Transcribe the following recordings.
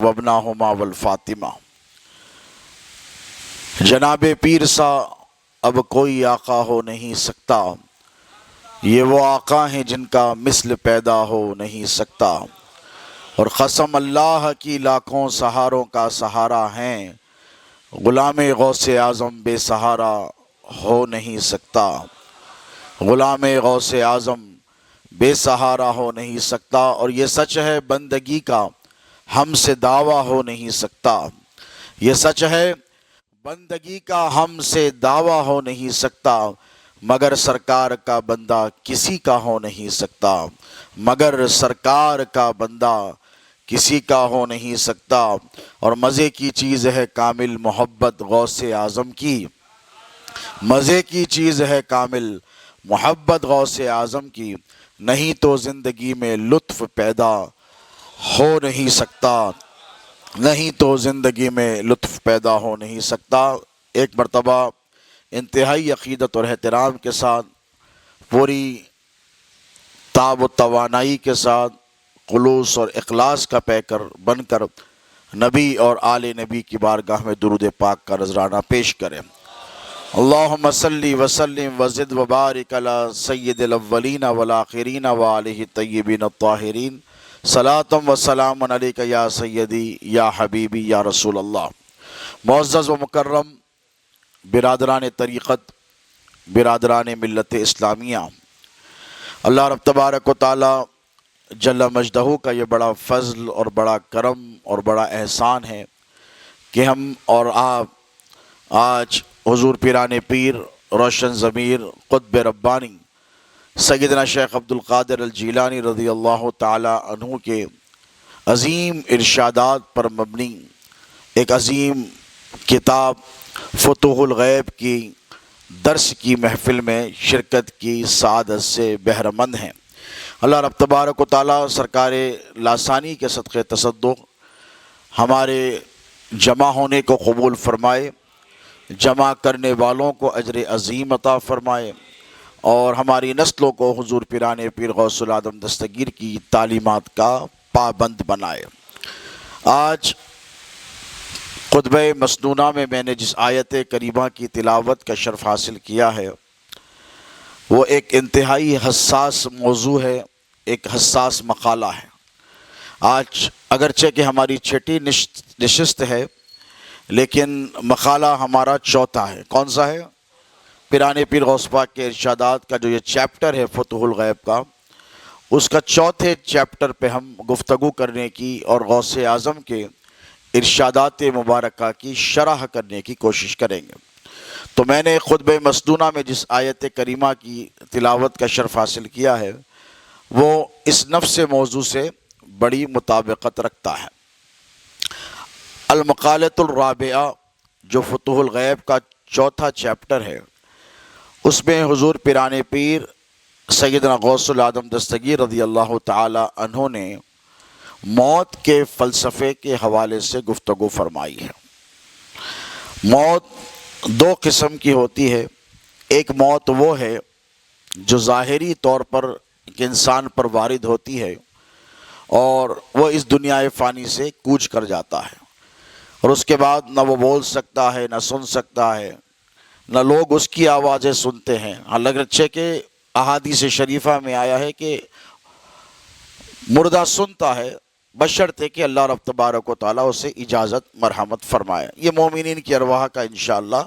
وابناہما والفاطمہ۔ جناب پیر سا اب کوئی آقا ہو نہیں سکتا، یہ وہ آقا ہیں جن کا مثل پیدا ہو نہیں سکتا، اور قسم اللہ کی لاکھوں سہاروں کا سہارا ہیں، غلام غوث اعظم بے سہارا ہو نہیں سکتا، غلام غوث اعظم بے سہارا ہو نہیں سکتا۔ اور یہ سچ ہے بندگی کا ہم سے دعویٰ ہو نہیں سکتا، یہ سچ ہے بندگی کا ہم سے دعویٰ ہو نہیں سکتا، مگر سرکار کا بندہ کسی کا ہو نہیں سکتا، مگر سرکار کا بندہ کسی کا ہو نہیں سکتا۔ اور مزے کی چیز ہے کامل محبت غوث اعظم کی، مزے کی چیز ہے کامل محبت غوث اعظم کی، نہیں تو زندگی میں لطف پیدا ہو نہیں سکتا، نہیں تو زندگی میں لطف پیدا ہو نہیں سکتا۔ ایک مرتبہ انتہائی عقیدت اور احترام کے ساتھ، پوری تاب و توانائی کے ساتھ، خلوص اور اخلاص کا پیکر بن کر نبی اور آل نبی کی بارگاہ میں درود پاک کا نذرانہ پیش کریں۔ اللہم صلی وسلم وزد وبارک علی سید الاولین والآخرین وآلہ الطیبین الطاہرین، صلاۃ و سلام علیک یا سیدی یا حبیبی یا رسول اللہ۔ معزز و مکرم برادران طریقت، برادران ملت اسلامیہ، اللہ رب تبارک و تعالی جل مجدہ کا یہ بڑا فضل اور بڑا کرم اور بڑا احسان ہے کہ ہم اور آپ آج حضور پیران پیر روشن ضمیر قطب ربانی سیدنا شیخ عبد القادر الجیلانی رضی اللہ تعالی عنہ کے عظیم ارشادات پر مبنی ایک عظیم کتاب فتوح الغیب کی درس کی محفل میں شرکت کی سعادت سے بہرمند ہیں۔ اللہ رب تبارک و تعالی سرکار لاسانی کے صدقے تصدق ہمارے جمع ہونے کو قبول فرمائے، جمع کرنے والوں کو اجر عظیم عطا فرمائے، اور ہماری نسلوں کو حضور پیران پیر غوث العظم دستگیر کی تعلیمات کا پابند بنائے۔ آج خطبہ مسنونہ میں نے جس آیت کریمہ کی تلاوت کا شرف حاصل کیا ہے وہ ایک انتہائی حساس موضوع ہے، ایک حساس مقالہ ہے۔ آج اگرچہ کہ ہماری چھٹی نشست ہے، لیکن مقالہ ہمارا چوتھا ہے۔ کون سا ہے؟ پیران پیر غوث پاک کے ارشادات کا جو یہ چیپٹر ہے فتوح الغیب کا، اس کا چوتھے چیپٹر پہ ہم گفتگو کرنے کی اور غوث اعظم کے ارشادات مبارکہ کی شرح کرنے کی کوشش کریں گے۔ تو میں نے خطبہ مسنونہ میں جس آیت کریمہ کی تلاوت کا شرف حاصل کیا ہے وہ اس نفس موضوع سے بڑی مطابقت رکھتا ہے۔ المقالۃ الرابعہ جو فتوح الغیب کا چوتھا چیپٹر ہے، اس میں حضور پیران پیر سیدنا غوث العظم دستگیر رضی اللہ تعالی عنہ نے موت کے فلسفے کے حوالے سے گفتگو فرمائی ہے۔ موت دو قسم کی ہوتی ہے، ایک موت وہ ہے جو ظاہری طور پر ایک انسان پر وارد ہوتی ہے اور وہ اس دنیا فانی سے کوچ کر جاتا ہے، اور اس کے بعد نہ وہ بول سکتا ہے، نہ سن سکتا ہے، نہ لوگ اس کی آوازیں سنتے ہیں۔ اگرچہ کہ احادیث شریفہ میں آیا ہے کہ مردہ سنتا ہے بشرطے کہ اللہ رب تبارک و تعالیٰ اسے اجازت مرحمت فرمائے۔ یہ مومنین کی ارواح کا انشاءاللہ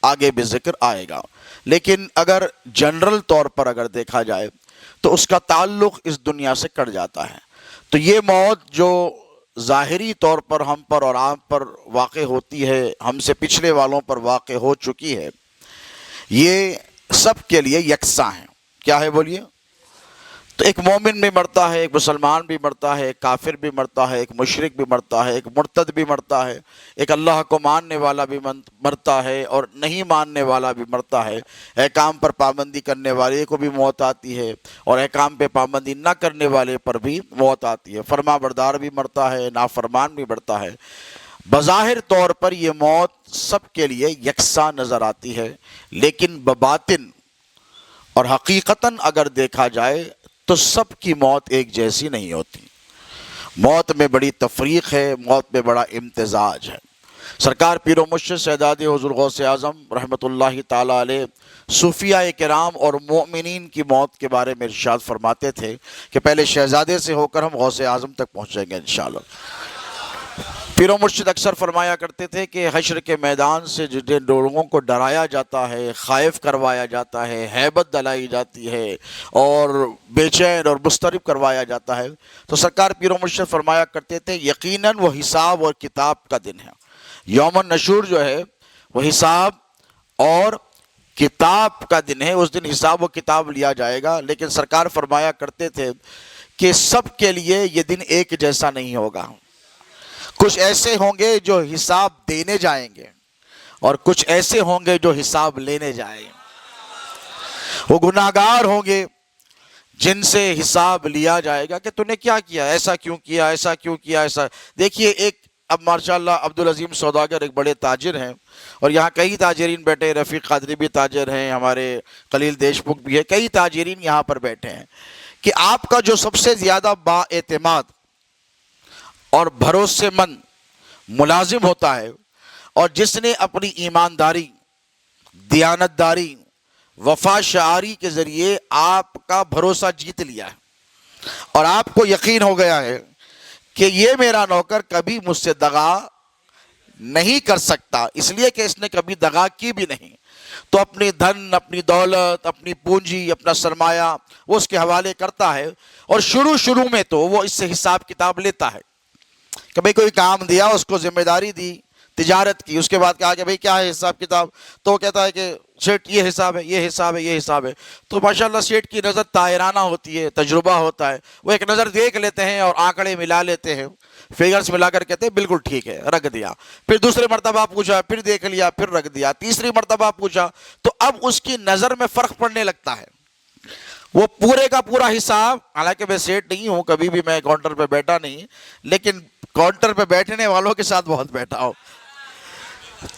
آگے بھی ذکر آئے گا، لیکن اگر جنرل طور پر اگر دیکھا جائے تو اس کا تعلق اس دنیا سے کٹ جاتا ہے۔ تو یہ موت جو ظاہری طور پر ہم پر اور آپ پر واقع ہوتی ہے، ہم سے پچھلے والوں پر واقع ہو چکی ہے، یہ سب کے لیے یکساں ہے۔ کیا ہے بولیے؟ تو ایک مومن بھی مرتا ہے، ایک مسلمان بھی مرتا ہے، ایک کافر بھی مرتا ہے، ایک مشرک بھی مرتا ہے، ایک مرتد بھی مرتا ہے، ایک اللہ کو ماننے والا بھی مرتا ہے اور نہیں ماننے والا بھی مرتا ہے۔ احکام پر پابندی کرنے والے کو بھی موت آتی ہے اور احکام پہ پابندی نہ کرنے والے پر بھی موت آتی ہے۔ فرما بردار بھی مرتا ہے، نافرمان بھی مرتا ہے۔ بظاہر طور پر یہ موت سب کے لیے یکساں نظر آتی ہے، لیکن بباطن اور حقیقتاً اگر دیکھا جائے تو سب کی موت ایک جیسی نہیں ہوتی۔ موت میں بڑی تفریق ہے، موت میں بڑا امتزاج ہے۔ سرکار پیر و مرشد سیداد حضور غوث اعظم رحمۃ اللہ تعالیٰ علیہ صوفیاء کرام اور مومنین کی موت کے بارے میں ارشاد فرماتے تھے کہ پہلے شہزادے سے ہو کر ہم غوث اعظم تک پہنچیں گے انشاءاللہ۔ پیر و مرشد اکثر فرمایا کرتے تھے کہ حشر کے میدان سے جن لوگوں کو ڈرایا جاتا ہے، خائف کروایا جاتا ہے، ہیبت دلائی جاتی ہے اور بے چین اور مضطرب کروایا جاتا ہے، تو سرکار پیر و مرشد فرمایا کرتے تھے یقیناً وہ حساب اور کتاب کا دن ہے۔ یوم النشور جو ہے وہ حساب اور کتاب کا دن ہے، اس دن حساب و کتاب لیا جائے گا۔ لیکن سرکار فرمایا کرتے تھے کہ سب کے لیے یہ دن ایک جیسا نہیں ہوگا، کچھ ایسے ہوں گے جو حساب دینے جائیں گے اور کچھ ایسے ہوں گے جو حساب لینے جائیں گے۔ وہ گناہگار ہوں گے جن سے حساب لیا جائے گا کہ تو نے کیا کیا، ایسا کیوں کیا، ایسا کیوں کیا، ایسا۔ دیکھیے ایک اب ماشاءاللہ عبدالعظیم سوداگر ایک بڑے تاجر ہیں اور یہاں کئی تاجرین بیٹھے، رفیق قادری بھی تاجر ہیں، ہمارے خلیل دیشمکھ بھی ہے، کئی تاجرین یہاں پر بیٹھے ہیں کہ آپ کا جو سب سے زیادہ با اعتماد اور بھروسے مند ملازم ہوتا ہے اور جس نے اپنی ایمانداری، دیانتداری، وفا شعاری کے ذریعے آپ کا بھروسہ جیت لیا ہے اور آپ کو یقین ہو گیا ہے کہ یہ میرا نوکر کبھی مجھ سے دغا نہیں کر سکتا، اس لیے کہ اس نے کبھی دغا کی بھی نہیں، تو اپنی دھن، اپنی دولت، اپنی پونجی، اپنا سرمایہ وہ اس کے حوالے کرتا ہے اور شروع میں تو وہ اس سے حساب کتاب لیتا ہے کہ بھئی کوئی کام دیا، اس کو ذمہ داری دی تجارت کی، اس کے بعد کہا کہ بھئی کیا ہے حساب کتاب، تو وہ کہتا ہے کہ سیٹ یہ حساب ہے، یہ حساب ہے، یہ حساب ہے۔ تو ماشاءاللہ سیٹ کی نظر طاہرانہ ہوتی ہے، تجربہ ہوتا ہے، وہ ایک نظر دیکھ لیتے ہیں اور آنکڑے ملا لیتے ہیں، فگرز ملا کر کہتے ہیں بالکل ٹھیک ہے، رکھ دیا۔ پھر دوسرے مرتبہ پوچھا، پھر دیکھ لیا، پھر رکھ دیا، تیسری مرتبہ پوچھا، تو اب اس کی نظر میں فرق پڑنے لگتا ہے۔ وہ پورے کا پورا حساب، حالانکہ میں سیٹ نہیں ہوں، کبھی بھی میں کاؤنٹر پہ بیٹھا نہیں، لیکن کاؤنٹر پہ بیٹھنے والوں کے ساتھ بہت بیٹھا ہوں،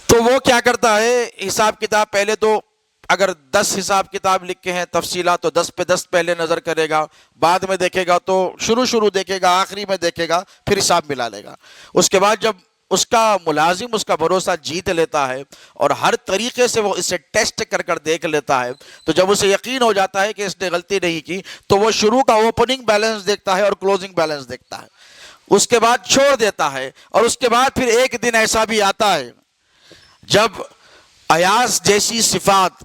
تو وہ کیا کرتا ہے حساب کتاب پہلے تو اگر 10 حساب کتاب لکھ کے ہیں تفصیلات تو 10 پہ 10 پہلے نظر کرے گا، بعد میں دیکھے گا تو شروع دیکھے گا، آخری میں دیکھے گا، پھر حساب ملا لے گا۔ اس کے بعد جب اس کا ملازم اس کا بھروسہ جیت لیتا ہے اور ہر طریقے سے وہ اسے ٹیسٹ کر دیکھ لیتا ہے، تو جب اسے یقین ہو جاتا ہے کہ اس نے غلطی نہیں کی تو وہ شروع کا اوپننگ بیلنس دیکھتا ہے اور کلوزنگ بیلنس دیکھتا ہے، اس کے بعد چھوڑ دیتا ہے۔ اور اس کے بعد پھر ایک دن ایسا بھی آتا ہے جب ایاس جیسی صفات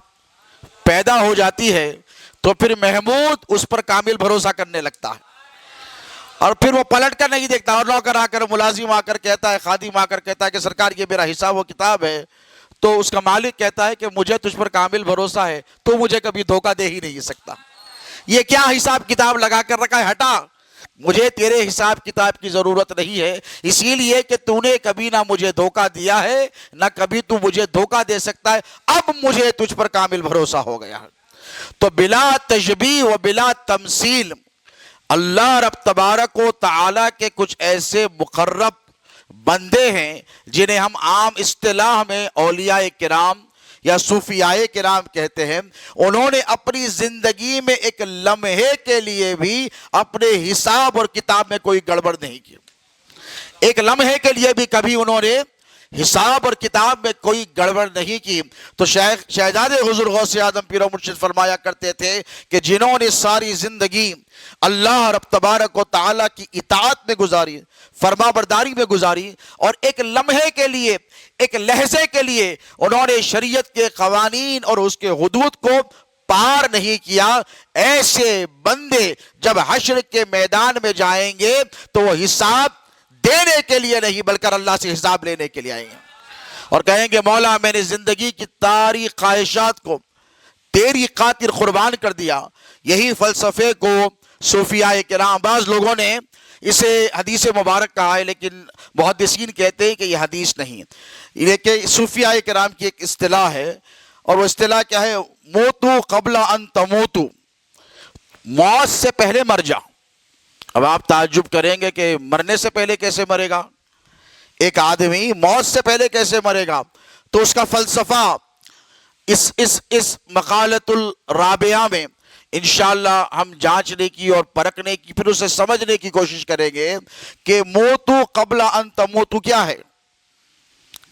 پیدا ہو جاتی ہے تو پھر محمود اس پر کامل بھروسہ کرنے لگتا ہے اور پھر وہ پلٹ کر نہیں دیکھتا، اور نوکر آ کر، ملازم آ کر کہتا ہے، خادم آ کر کہتا ہے کہ سرکار یہ میرا حساب و کتاب ہے، تو اس کا مالک کہتا ہے کہ مجھے تجھ پر کامل بھروسہ ہے، تو مجھے کبھی دھوکہ دے ہی نہیں سکتا، یہ کیا حساب کتاب لگا کر رکھا ہے، ہٹا، مجھے تیرے حساب کتاب کی ضرورت نہیں ہے، اسی لیے کہ تو نے کبھی نہ مجھے دھوکہ دیا ہے نہ کبھی تو مجھے دھوکہ دے سکتا ہے، اب مجھے تجھ پر کامل بھروسہ ہو گیا ہے۔ تو بلا تشبیہ و بلا تمثیل اللہ رب تبارک و تعالی کے کچھ ایسے مقرب بندے ہیں جنہیں ہم عام اصطلاح میں اولیاء کرام یا صوفیاء کرام کہتے ہیں، انہوں نے اپنی زندگی میں ایک لمحے کے لیے بھی اپنے حساب اور کتاب میں کوئی گڑبڑ نہیں کی، ایک لمحے کے لیے بھی کبھی انہوں نے حساب اور کتاب میں کوئی گڑبڑ نہیں کی۔ تو شہزاد حضور غوث اعظم پیر و مرشد فرمایا کرتے تھے کہ جنہوں نے ساری زندگی اللہ رب تبارک و تعالیٰ کی اطاعت میں گزاری، فرما برداری میں گزاری، اور ایک لمحے کے لیے، ایک لحظے کے لیے انہوں نے شریعت کے قوانین اور اس کے حدود کو پار نہیں کیا، ایسے بندے جب حشر کے میدان میں جائیں گے تو وہ حساب دینے کے لیے نہیں بلکہ اللہ سے حساب لینے کے لیے آئیں گے اور کہیں گے مولا میں نے زندگی کی ساری خواہشات کو تیری خاطر قربان کر دیا۔ یہی فلسفے کو صوفیاء کرام، بعض لوگوں نے اسے حدیث مبارک کہا ہے لیکن محدثین کہتے ہیں کہ یہ حدیث نہیں ہے، لیکن صوفیاء کرام کی ایک اصطلاح ہے، اور وہ اصطلاح کیا ہے؟ موتو قبل ان تموتو، موت سے پہلے مر جاؤ۔ اب آپ تعجب کریں گے کہ مرنے سے پہلے کیسے مرے گا ایک آدمی، موت سے پہلے کیسے مرے گا؟ تو اس کا فلسفہ اس مقالۃ الرابعہ میں انشاءاللہ ہم جانچنے کی اور پرکھنے کی پھر اسے سمجھنے کی کوشش کریں گے کہ موتو قبل ان تموتو کیا ہے،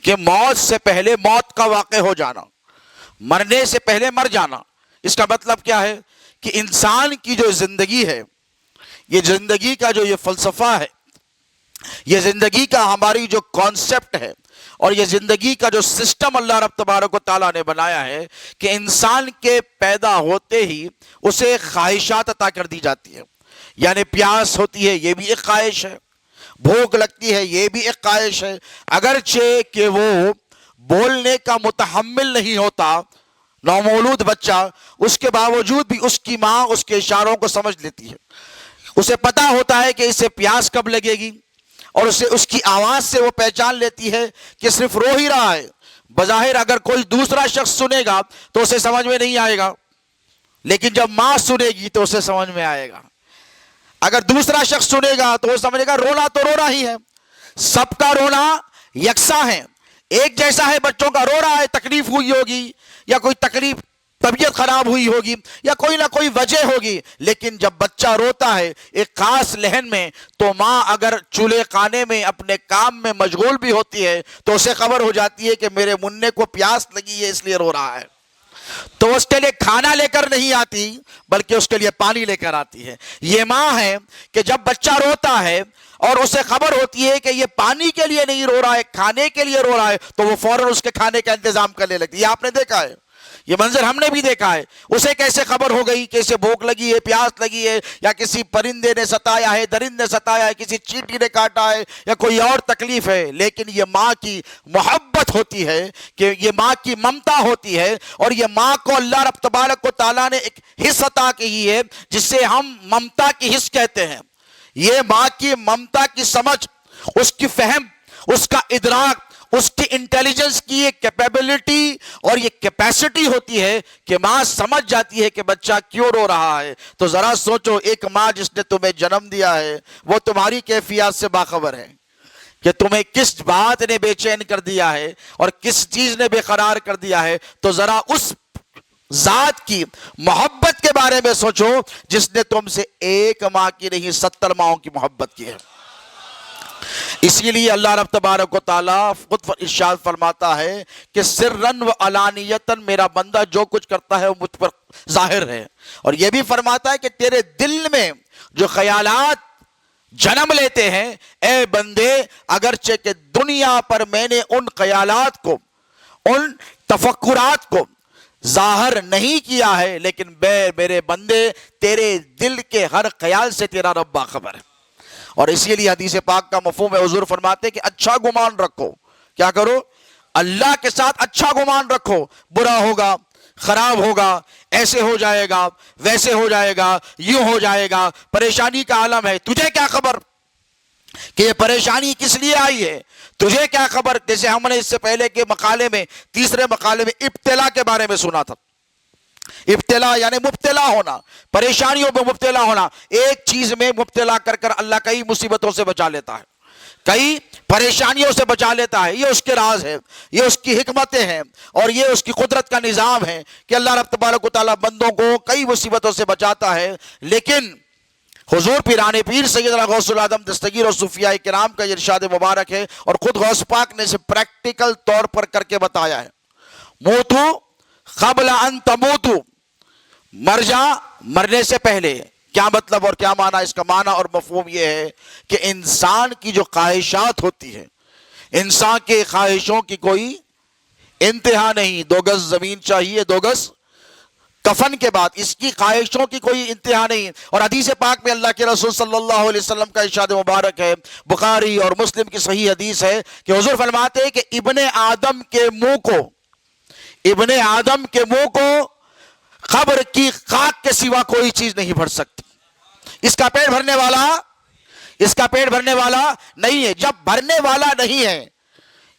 کہ موت سے پہلے موت کا واقع ہو جانا، مرنے سے پہلے مر جانا۔ اس کا مطلب کیا ہے کہ انسان کی جو زندگی ہے، یہ زندگی کا جو یہ فلسفہ ہے، یہ زندگی کا ہماری جو کانسیپٹ ہے اور یہ زندگی کا جو سسٹم اللہ رب تبارک و تعالیٰ نے بنایا ہے کہ انسان کے پیدا ہوتے ہی اسے خواہشات عطا کر دی جاتی ہے۔ یعنی پیاس ہوتی ہے، یہ بھی ایک خواہش ہے، بھوک لگتی ہے، یہ بھی ایک خواہش ہے، اگرچہ کہ وہ بولنے کا متحمل نہیں ہوتا نومولود بچہ، اس کے باوجود بھی اس کی ماں اس کے اشاروں کو سمجھ لیتی ہے، اسے پتا ہوتا ہے کہ اسے پیاس کب لگے گی، اور اسے اس کی آواز سے وہ پہچان لیتی ہے کہ صرف رو ہی رہا ہے۔ بظاہر اگر کوئی دوسرا شخص سنے گا تو اسے سمجھ میں نہیں آئے گا، لیکن جب ماں سنے گی تو اسے سمجھ میں آئے گا۔ اگر دوسرا شخص سنے گا تو وہ سمجھے گا رونا تو رونا ہی ہے، سب کا رونا یکساں ہے، ایک جیسا ہے، بچوں کا رو رہا ہے، تکلیف ہوئی ہوگی یا کوئی تکلیف، طبیعت خراب ہوئی ہوگی یا کوئی نہ کوئی وجہ ہوگی، لیکن جب بچہ روتا ہے ایک خاص لہن میں تو ماں اگر چولہے خانے میں اپنے کام میں مشغول بھی ہوتی ہے تو اسے خبر ہو جاتی ہے کہ میرے مننے کو پیاس لگی ہے اس لیے رو رہا ہے، تو اس کے لیے کھانا لے کر نہیں آتی بلکہ اس کے لیے پانی لے کر آتی ہے۔ یہ ماں ہے کہ جب بچہ روتا ہے اور اسے خبر ہوتی ہے کہ یہ پانی کے لیے نہیں رو رہا ہے، کھانے کے لیے رو رہا ہے، تو وہ فوراً اس کے کھانے کا انتظام کرنے لگتی ہے۔ یہ آپ نے دیکھا ہے، یہ منظر ہم نے بھی دیکھا ہے۔ اسے کیسے خبر ہو گئی کہ اسے بھوک لگی ہے، پیاس لگی ہے، یا کسی پرندے نے ستایا ہے، درند نے ستایا ہے، کسی چیٹی نے کاٹا ہے، یا کوئی اور تکلیف ہے، لیکن یہ ماں کی محبت ہوتی ہے، کہ یہ ماں کی ممتا ہوتی ہے، اور یہ ماں کو اللہ رب تبارک و تعالیٰ نے ایک حص عطا کی ہے جس سے ہم ممتا کی حص کہتے ہیں۔ یہ ماں کی ممتا کی سمجھ، اس کی فہم، اس کا ادراک، اس کی انٹیلیجنس کی ایک کیپیبلٹی اور یہ کیپیسٹی ہوتی ہے کہ ماں سمجھ جاتی ہے کہ بچہ کیوں رو رہا ہے۔ تو ذرا سوچو، ایک ماں جس نے تمہیں جنم دیا ہے وہ تمہاری کیفیات سے باخبر ہے کہ تمہیں کس بات نے بے چین کر دیا ہے اور کس چیز نے بے قرار کر دیا ہے، تو ذرا اس ذات کی محبت کے بارے میں سوچو جس نے تم سے ایک ماں کی نہیں 70 ماؤں کی محبت کی ہے۔ اسی لیے اللہ رب تبارک و تعالیٰ خود ارشاد فرماتا ہے کہ سرن و علانیتاً میرا بندہ جو کچھ کرتا ہے وہ مجھ پر ظاہر ہے، اور یہ بھی فرماتا ہے کہ تیرے دل میں جو خیالات جنم لیتے ہیں اے بندے، اگرچہ کہ دنیا پر میں نے ان خیالات کو، ان تفکرات کو ظاہر نہیں کیا ہے، لیکن میرے بندے تیرے دل کے ہر خیال سے تیرا رب باخبر ہے۔ اور اسی لیے حدیث پاک کا مفہوم ہے، حضور فرماتے ہیں کہ اچھا گمان رکھو، کیا کرو؟ اللہ کے ساتھ اچھا گمان رکھو، برا ہوگا، خراب ہوگا، ایسے ہو جائے گا، ویسے ہو جائے گا، یوں ہو جائے گا، پریشانی کا عالم ہے، تجھے کیا خبر کہ یہ پریشانی کس لیے آئی ہے؟ تجھے کیا خبر؟ جیسے ہم نے اس سے پہلے کے مقالے میں، تیسرے مقالے میں ابتلا کے بارے میں سنا تھا۔ ابتلا یعنی مبتلا ہونا، پریشانیوں میں مبتلا ہونا۔ ایک چیز میں مبتلا کر کر اللہ کئی مصیبتوں سے بچا لیتا ہے، کئی پریشانیوں سے بچا لیتا ہے۔ یہ اس کے راز ہے، یہ اس کی حکمتیں ہیں، اور یہ اس کی قدرت کا نظام ہے کہ اللہ رب تبارک و تعالیٰ بندوں کو کئی مصیبتوں سے بچاتا ہے۔ لیکن حضور پیران پیر سیدنا غوث العظم دستگیر اور صوفیاء کرام کا یہ ارشاد مبارک ہے، اور خود غوث پاک نے اسے پریکٹیکل طور پر کر کے بتایا ہے، موتو قبل ان تموتو، مر جا مرنے سے پہلے۔ کیا مطلب اور کیا معنی؟ اس کا معنی اور مفہوم یہ ہے کہ انسان کی جو خواہشات ہوتی ہے، انسان کے خواہشوں کی کوئی انتہا نہیں۔ 2 گز زمین چاہیے، 2 گز کفن کے بعد، اس کی خواہشوں کی کوئی انتہا نہیں۔ اور حدیث پاک میں اللہ کے رسول صلی اللہ علیہ وسلم کا ارشاد مبارک ہے، بخاری اور مسلم کی صحیح حدیث ہے کہ حضور فرماتے ہیں کہ ابن آدم کے منہ کو قبر کی خاک کے سوا کوئی چیز نہیں بھر سکتی۔ اس کا پیٹ بھرنے والا نہیں ہے۔ جب بھرنے والا نہیں ہے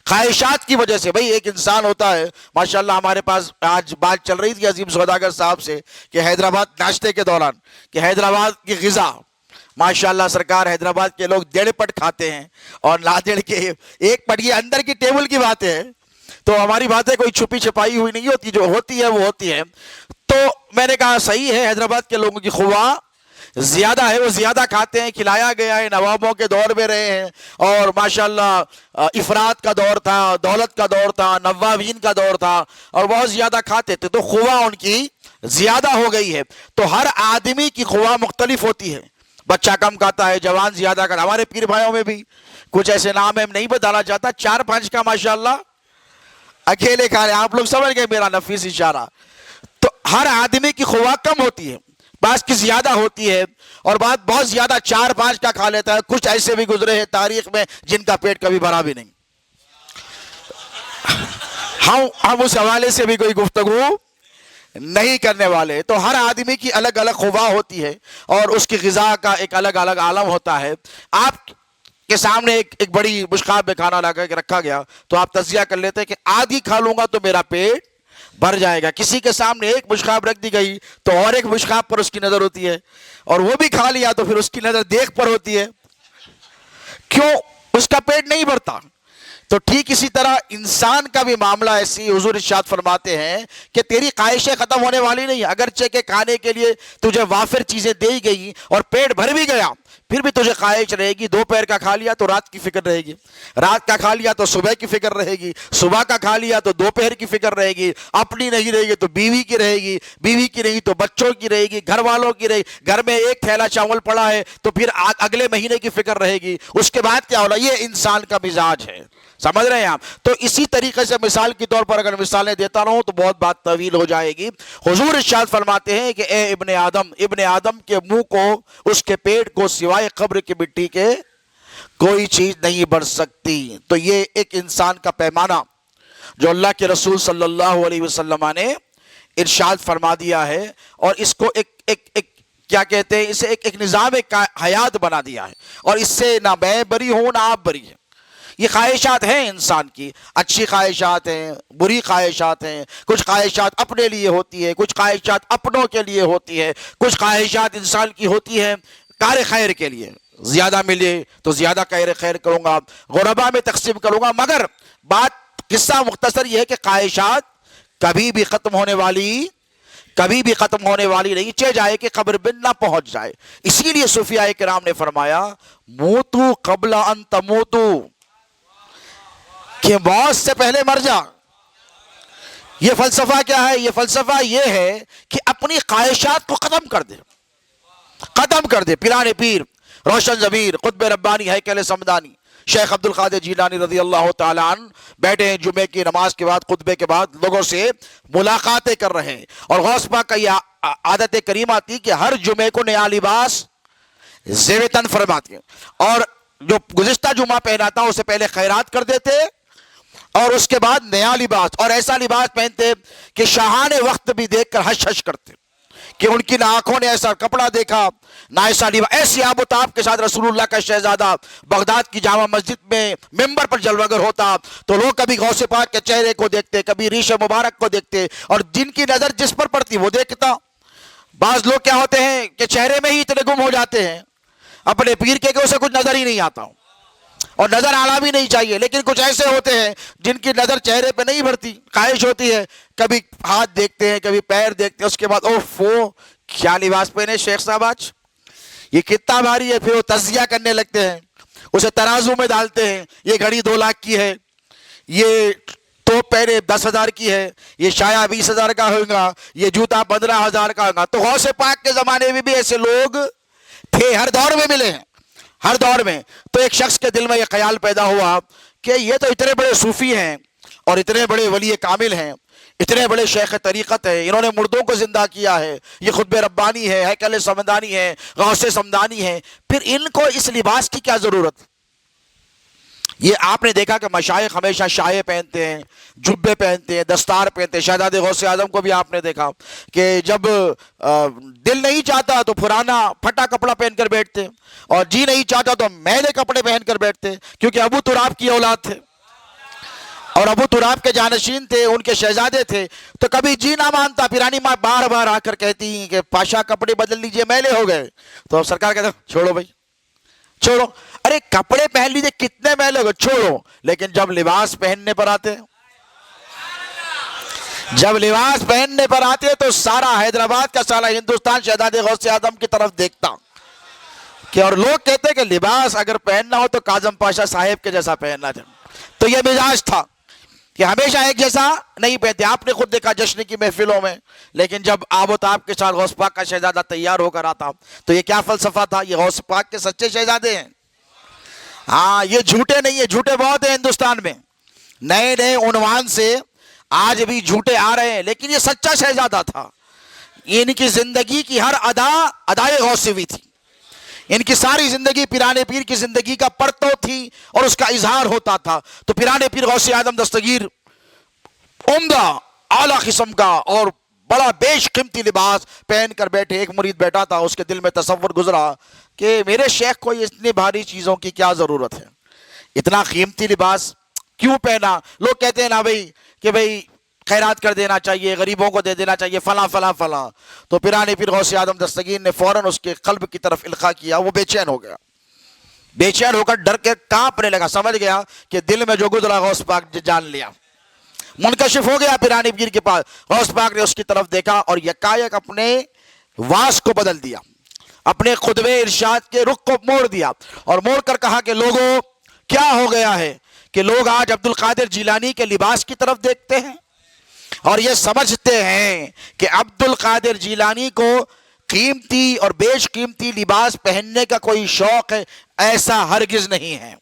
خواہشات کی وجہ سے، بھئی ایک انسان ہوتا ہے، ماشاءاللہ ہمارے پاس آج بات چل رہی تھی عظیم سوداگر صاحب سے کہ حیدرآباد ناشتے کے دوران کہ حیدرآباد کی غذا، ماشاءاللہ سرکار حیدرآباد کے لوگ 1.5 پٹ کھاتے ہیں، اور نادر کے 1 پٹ، یہ اندر کی ٹیبل کی باتیں ہیں، تو ہماری باتیں کوئی چھپی چھپائی ہوئی نہیں ہوتی، جو ہوتی ہے وہ ہوتی ہے۔ تو میں نے کہا صحیح ہے، حیدرآباد کے لوگوں کی خواہ زیادہ ہے، وہ زیادہ کھاتے ہیں، کھلایا گیا ہے، نوابوں کے دور میں رہے ہیں، اور ماشاءاللہ افراد کا دور تھا، دولت کا دور تھا، نوابین کا دور تھا، اور بہت زیادہ کھاتے تھے، تو خواہ ان کی زیادہ ہو گئی ہے۔ تو ہر آدمی کی خواہ مختلف ہوتی ہے، بچہ کم کھاتا ہے، جوان زیادہ کھاتا ہے۔ ہمارے پیر بھائیوں میں بھی کچھ ایسے نام ہے، نہیں بتانا چاہتا، 4-5 کا ماشاءاللہ اکیلے کھا رہے ہیں، آپ لوگ سمجھ گئے میرا نفیس اشارہ۔ تو ہر آدمی کی خواہ کم ہوتی ہے، بعض کی زیادہ ہوتی ہے، اور بعض بہت زیادہ 4-5 کا کھا لیتا ہے۔ کچھ ایسے بھی گزرے ہیں تاریخ میں جن کا پیٹ کبھی بھرا بھی نہیں۔ ہم اس حوالے سے بھی کوئی گفتگو نہیں کرنے والے۔ تو ہر آدمی کی الگ الگ خواہ ہوتی ہے، اور اس کی غذا کا ایک الگ الگ عالم ہوتا ہے۔ آپ کے سامنے ایک بڑی بشقاب میں کھانا لگا کے رکھا گیا، تو آپ تجزیہ کر لیتے ہیں کہ آدھی کھا لوں گا تو میرا پیٹ بھر جائے گا۔ کسی کے سامنے ایک بشقاب رکھ دی گئی تو اور ایک بشقاب پر اس کی نظر ہوتی ہے، اور وہ بھی کھا لیا تو پھر اس کی نظر دیکھ پر ہوتی ہے، کیوں؟ اس کا پیٹ نہیں بھرتا۔ تو ٹھیک اسی طرح انسان کا بھی معاملہ ایسی، حضور ارشاد فرماتے ہیں کہ تیری خواہشیں ختم ہونے والی نہیں، اگرچہ کہ کھانے کے لیے تجھے وافر چیزیں دی گئی اور پیٹ بھر بھی گیا، پھر بھی تجھے خواہش رہے گی۔ دوپہر کا کھا لیا تو رات کی فکر رہے گی، رات کا کھا لیا تو صبح کی فکر رہے گی، صبح کا کھا لیا تو دوپہر کی فکر رہے گی، اپنی نہیں رہے گی تو بیوی کی رہے گی، بیوی کی نہیں تو بچوں کی رہے گی، گھر والوں کی رہے گی۔ گھر میں ایک تھیلا چاول پڑا ہے تو پھر اگلے مہینے کی فکر رہے گی، اس کے بعد کیا ہوگا۔ یہ انسان کا مزاج ہے، سمجھ رہے ہیں آپ؟ تو اسی طریقے سے مثال کے طور پر اگر مثالیں دیتا رہوں تو بہت بات طویل ہو جائے گی۔ حضور ارشاد فرماتے ہیں کہ اے ابن آدم کے منہ کو، اس کے پیٹ کو سوائے قبر کی مٹی کے کوئی چیز نہیں بڑھ سکتی۔ تو یہ ایک انسان کا پیمانہ جو اللہ کے رسول صلی اللہ علیہ وسلم نے ارشاد فرما دیا ہے، اور اس کو ایک کیا کہتے ہیں، اسے ایک نظام حیات بنا دیا ہے، اور اس سے نہ میں بری ہوں نہ آپ بری ہیں۔ یہ خواہشات ہیں انسان کی، اچھی خواہشات ہیں، بری خواہشات ہیں، کچھ خواہشات اپنے لیے ہوتی ہے، کچھ خواہشات اپنوں کے لیے ہوتی ہے، کچھ خواہشات انسان کی ہوتی ہے کار خیر کے لیے، زیادہ ملے تو زیادہ کار خیر کروں گا، غربا میں تقسیم کروں گا۔ مگر بات قصہ مختصر یہ ہے کہ خواہشات کبھی بھی ختم ہونے والی نہیں، چہ جائے کہ قبر بن نہ پہنچ جائے۔ اسی لیے صوفیاء کرام نے فرمایا موتو قبل ان تموتو، کہ موت سے پہلے مر جا۔ یہ فلسفہ کیا ہے؟ یہ فلسفہ یہ ہے کہ اپنی خواہشات کو ختم کر دے۔ پیران پیر، روشن ضمیر، قطب ربانی، ہیکل سمدانی، شیخ عبد القادر جیلانی رضی اللہ تعالیٰ عنہ بیٹھے ہیں جمعے کی نماز کے بعد، خطبے کے بعد لوگوں سے ملاقاتیں کر رہے ہیں، اور غوث پاک کا یہ عادت کریمہ تھی کہ ہر جمعے کو نیا لباس زیب تن فرماتے ہیں، اور جو گزشتہ جمعہ پہنا تھا اسے پہلے خیرات کر دیتے، اور اس کے بعد نیا لباس، اور ایسا لباس پہنتے کہ شاہان وقت بھی دیکھ کر ہش ہش کرتے، کہ ان کی نہ آنکھوں نے ایسا کپڑا دیکھا نہ ایسا لباس۔ ایسی آب و تاب کے ساتھ رسول اللہ کا شہزادہ بغداد کی جامع مسجد میں ممبر پر جلوگر ہوتا، تو لوگ کبھی غوث پاک کے چہرے کو دیکھتے، کبھی ریش مبارک کو دیکھتے، اور جن کی نظر جس پر پڑتی وہ دیکھتا۔ بعض لوگ کیا ہوتے ہیں کہ چہرے میں ہی اتنے گم ہو جاتے ہیں اپنے پیر کے کہ اسے کچھ نظر ہی نہیں آتا، اور نظر آنا بھی نہیں چاہیے، لیکن کچھ ایسے ہوتے ہیں جن کی نظر چہرے پہ نہیں بڑھتی، خواہش ہوتی ہے کبھی ہاتھ دیکھتے ہیں کبھی پیر دیکھتے ہیں، اس کے بعد اوفو کیا لباس پہنے شیخ صاحب آج، یہ کتنا بھاری ہے، پھر وہ تجزیہ کرنے لگتے ہیں، اسے ترازو میں ڈالتے ہیں، یہ گھڑی 2 لاکھ کی ہے، یہ توپ پہنے 10,000 کی ہے، یہ شایا 20,000 کا ہوگا، یہ جوتا 15,000 کا ہوگا۔ تو غوث پاک کے زمانے میں بھی ایسے لوگ تھے، ہر دور میں ملے ہیں، ہر دور میں۔ تو ایک شخص کے دل میں یہ خیال پیدا ہوا کہ یہ تو اتنے بڑے صوفی ہیں اور اتنے بڑے ولی کامل ہیں، اتنے بڑے شیخ طریقت ہیں، انہوں نے مردوں کو زندہ کیا ہے، یہ خطب ربانی ہے، ہیکل سمدانی ہے، غوث سمدانی ہے، پھر ان کو اس لباس کی کیا ضرورت؟ یہ آپ نے دیکھا کہ مشائخ ہمیشہ شائے پہنتے ہیں، جبے پہنتے ہیں، دستار پہنتے ہیں۔ شہزادے غوث اعظم کو بھی آپ نے دیکھا کہ جب دل نہیں چاہتا تو پرانا پھٹا کپڑا پہن کر بیٹھتے، اور جی نہیں چاہتا تو میلے کپڑے پہن کر بیٹھتے، کیونکہ ابو تراب کی اولاد تھے اور ابو تراب کے جانشین تھے، ان کے شہزادے تھے۔ تو کبھی جی نہ مانتا، پیرانی ماں بار بار آ کر کہتی ہیں کہ پاشا کپڑے بدل لیجئے، میلے ہو گئے۔ تو سرکار کہتے چھوڑو بھائی، چھوڑو، ارے کپڑے پہن لیجئے، کتنے میلے ہو گئے، چھوڑو۔ لیکن جب لباس پہننے پر آتے جب لباس پہننے پر آتے تو سارا حیدرآباد کا سارا ہندوستان شہزادے غوث اعظم کی طرف دیکھتا کہ، اور لوگ کہتے کہ لباس اگر پہننا ہو تو کاظم پاشا صاحب کے جیسا پہننا تھا. تو یہ مزاج تھا کہ ہمیشہ ایک جیسا نہیں پہنتے. آپ نے خود دیکھا جشن کی محفلوں میں، لیکن جب آب و تاب کے ساتھ غوث پاک کا شہزادہ تیار ہو کر آتا تو یہ کیا فلسفہ تھا؟ یہ غوث پاک کے سچے شہزادے ہیں. ہاں، یہ جھوٹے نہیں ہیں. جھوٹے بہت ہیں ہندوستان میں، نئے نئے عنوان سے آج بھی جھوٹے آ رہے ہیں، لیکن یہ سچا شہزادہ تھا. ان کی زندگی کی ہر ادا ادائے غوثوی تھی. ان کی ساری زندگی پیرانے پیر کی زندگی کا پرتو تھی اور اس کا اظہار ہوتا تھا. تو پیرانے پیر غوث اعظم دستگیر عمدہ اعلیٰ قسم کا اور بڑا بیش قیمتی لباس پہن کر بیٹھے. ایک مرید بیٹھا تھا، اس کے دل میں تصور گزرا کہ میرے شیخ کو اتنی بھاری چیزوں کی کیا ضرورت ہے، اتنا قیمتی لباس کیوں پہنا؟ لوگ کہتے ہیں نا بھائی کہ بھائی خیرات کر دینا چاہیے، غریبوں کو دے دینا چاہیے، فلاں فلاں فلاں. تو پیرانے پیر غوث اعظم دستگیر نے فوراً اس کے قلب کی طرف القاء کیا. وہ بے چین ہو گیا، بے چین ہو کر ڈر کے کانپنے لگا. سمجھ گیا کہ دل میں جو گزرا غوث پاک جان لیا. منکشف ہو گیا پیرانے پیر کے پاس. غوث پاک نے اس کی طرف دیکھا اور یکایک اپنے واس کو بدل دیا، اپنے خطبے ارشاد کے رخ کو موڑ دیا اور موڑ کر کہا کہ لوگوں، کیا ہو گیا ہے کہ لوگ آج عبد القادر جیلانی کے لباس کی طرف دیکھتے ہیں اور یہ سمجھتے ہیں کہ عبد القادر جیلانی کو قیمتی اور بیش قیمتی لباس پہننے کا کوئی شوق ہے. ایسا ہرگز نہیں ہے.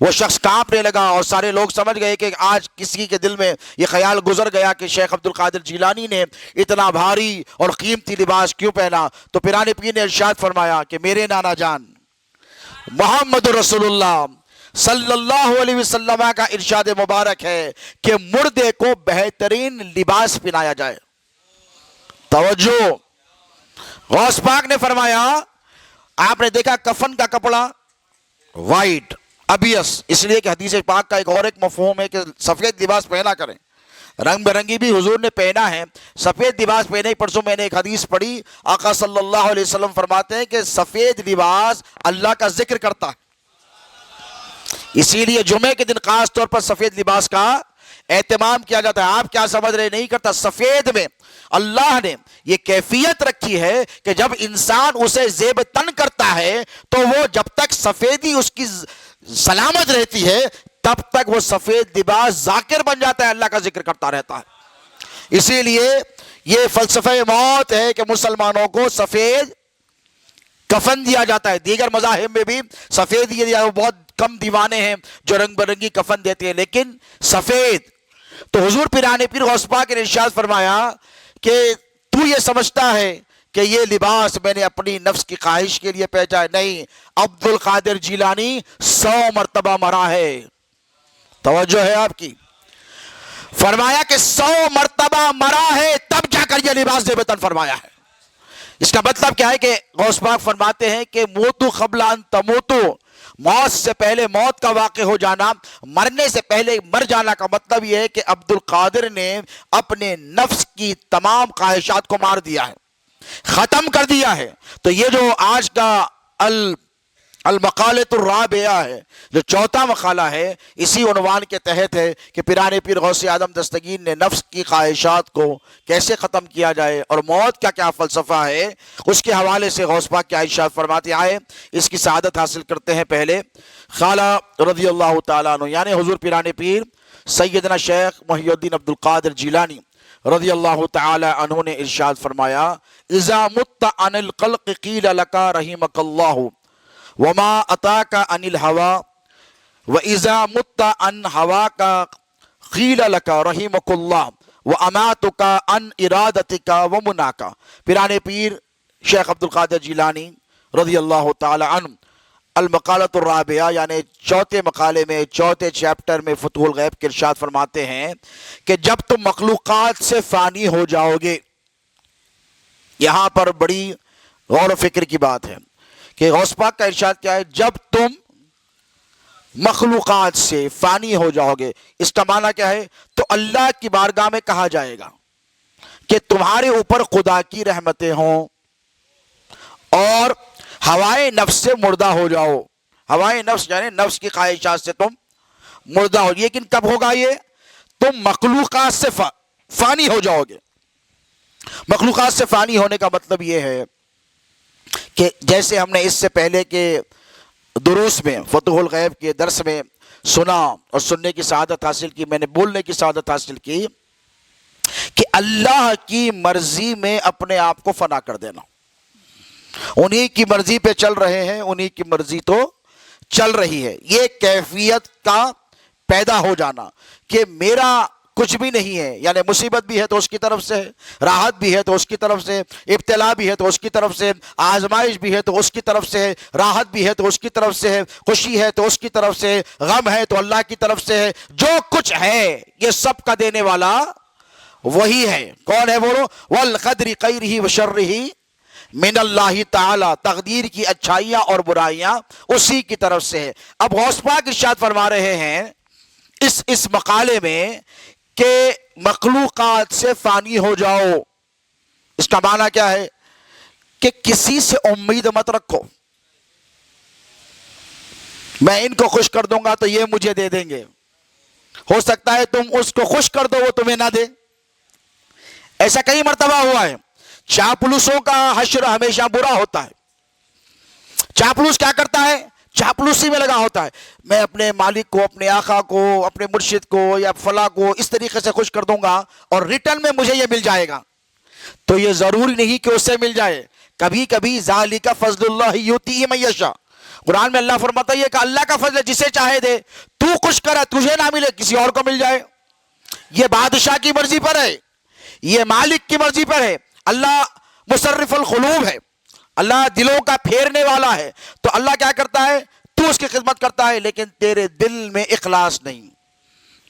وہ شخص کانپنے لگا اور سارے لوگ سمجھ گئے کہ آج کسی کے دل میں یہ خیال گزر گیا کہ شیخ عبد القادر جیلانی نے اتنا بھاری اور قیمتی لباس کیوں پہنا. تو پیرانے پیر نے ارشاد فرمایا کہ میرے نانا جان محمد رسول اللہ صلی اللہ علیہ وسلم کا ارشاد مبارک ہے کہ مردے کو بہترین لباس پہنایا جائے. توجہ، غوث پاک نے فرمایا، آپ نے دیکھا کفن کا کپڑا وائٹ ابیس، اس لیے کہ حدیث پاک کا ایک مفہوم ہے کہ سفید لباس پہنا کریں. رنگ برنگی بھی حضور نے پہنا ہے، سفید لباس پہنے. پرسوں میں نے ایک حدیث پڑھی، آقا صلی اللہ علیہ وسلم فرماتے ہیں کہ سفید لباس اللہ کا ذکر کرتا ہے. اسی لیے جمعے کے دن خاص طور پر سفید لباس کا اہتمام کیا جاتا ہے. آپ کیا سمجھ رہے؟ نہیں کرتا. سفید میں اللہ نے یہ کیفیت رکھی ہے کہ جب انسان اسے زیب تن کرتا ہے تو وہ جب تک سفیدی اس کی سلامت رہتی ہے تب تک وہ سفید لباس ذاکر بن جاتا ہے، اللہ کا ذکر کرتا رہتا ہے. اسی لیے یہ فلسفہ موت ہے کہ مسلمانوں کو سفید کفن دیا جاتا ہے. دیگر مذاہب میں بھی سفید دیا جاتا ہے، بہت کم دیوانے ہیں جو رنگ برنگی کفن دیتے ہیں، لیکن سفید. تو حضور پیرانے پیر غوث پاک نے ارشاد فرمایا کہ تو یہ سمجھتا ہے کہ یہ لباس میں نے اپنی نفس کی خواہش کے لیے پہنا ہے. نہیں، عبد القادر جیلانی 100 مرتبہ مرا ہے. توجہ ہے آپ کی. فرمایا کہ 100 مرتبہ مرا ہے تب جا کر یہ لباس زیب تن فرمایا ہے. اس کا مطلب کیا ہے کہ غوث پاک فرماتے ہیں کہ موتو قبل ان تموتو، موت سے پہلے موت کا واقع ہو جانا، مرنے سے پہلے مر جانا کا مطلب یہ ہے کہ عبد القادر نے اپنے نفس کی تمام خواہشات کو مار دیا ہے، ختم کر دیا ہے. تو یہ جو آج کا المقالۃ الرابعہ ہے، جو چوتھا مقالہ ہے، اسی عنوان کے تحت ہے کہ پیرانے پیر غوث اعظم دستگیر نے نفس کی خواہشات کو کیسے ختم کیا جائے اور موت کا کیا فلسفہ ہے، اس کے حوالے سے غوث پاک کیا ارشاد فرماتے آئے. اس کی سعادت حاصل کرتے ہیں. پہلے خالہ رضی اللہ تعالیٰ عنہ یعنی حضور پیرانے پیر سیدنا شیخ محی الدین عبد القادر جیلانی رضی اللہ تعالی عنہ نے ارشاد فرمایا، اذا مت عن الخلق قیل لک رحمک اللہ وما اتاک عن الہوا واذا مت عن ہواک قیل لک رحمک اللہ واماتک عن ارادتک ومناک. پیرانے پیر شیخ عبد القادر جیلانی رضی اللہ تعالی عنہ المقالۃ الرابعہ یعنی چوتھے مقالے میں، چوتھے چیپٹر میں فتح الغیب کے ارشاد فرماتے ہیں کہ جب تم مخلوقات سے فانی ہو جاؤ گے. یہاں پر بڑی غور و فکر کی بات ہے کہ غوث پاک کا ارشاد کیا ہے، جب تم مخلوقات سے فانی ہو جاؤ گے. اس کا معنی کیا ہے؟ تو اللہ کی بارگاہ میں کہا جائے گا کہ تمہارے اوپر خدا کی رحمتیں ہوں اور ہوائے نفس سے مردہ ہو جاؤ. ہوائے نفس یعنی نفس کی خواہشات سے تم مردہ ہو. لیکن کب ہوگا یہ؟ تم مخلوقات سے فانی ہو جاؤ گے۔ مخلوقات سے فانی ہونے کا مطلب یہ ہے کہ جیسے ہم نے اس سے پہلے کے دروس میں فتح الغیب کے درس میں سنا اور سننے کی سعادت حاصل کی، میں نے بولنے کی سعادت حاصل کی کہ اللہ کی مرضی میں اپنے آپ کو فنا کر دینا، انہی کی مرضی پہ چل رہے ہیں، انہی کی مرضی تو چل رہی ہے، یہ کیفیت کا پیدا ہو جانا کہ میرا کچھ بھی نہیں ہے، یعنی مصیبت بھی ہے تو اس کی طرف سے، راحت بھی ہے تو اس کی طرف سے، ابتلا بھی ہے تو اس کی طرف سے، آزمائش بھی ہے تو اس کی طرف سے، راحت بھی ہے تو اس کی طرف سے، خوشی ہے تو اس کی طرف سے، غم ہے تو اللہ کی طرف سے ہے، جو کچھ ہے یہ سب کا دینے والا وہی ہے۔ کون ہے بولو؟ والقدر خیرہ وشرہ من اللہ تعالی، تقدیر کی اچھائیاں اور برائیاں اسی کی طرف سے ہے۔ اب غوث پاک ارشاد فرما رہے ہیں اس مقالے میں کہ مخلوقات سے فانی ہو جاؤ۔ اس کا معنی کیا ہے؟ کہ کسی سے امید مت رکھو، میں ان کو خوش کر دوں گا تو یہ مجھے دے دیں گے، ہو سکتا ہے تم اس کو خوش کر دو وہ تمہیں نہ دے، ایسا کئی مرتبہ ہوا ہے۔ چاپلوسوں کا حشر ہمیشہ برا ہوتا ہے۔ چاپلوس کیا کرتا ہے؟ چاپلوسی میں لگا ہوتا ہے، میں اپنے مالک کو، اپنے آقا کو، اپنے مرشد کو یا فلاں کو اس طریقے سے خوش کر دوں گا اور ریٹرن میں مجھے یہ مل جائے گا۔ تو یہ ضروری نہیں کہ اس سے مل جائے، کبھی کبھی ذالک فضل اللہ یؤتیہ من یشاء، قرآن میں اللہ فرماتا ہے کہ اللہ کا فضل جسے چاہے دے، تو خوش کرے تجھے نہ ملے کسی اور کو مل جائے، یہ بادشاہ کی مرضی پر ہے، یہ مالک کی مرضی پر ہے۔ اللہ مصرف القلوب ہے، اللہ دلوں کا پھیرنے والا ہے، تو اللہ کیا کرتا ہے؟ تو اس کی خدمت کرتا ہے لیکن تیرے دل میں اخلاص نہیں،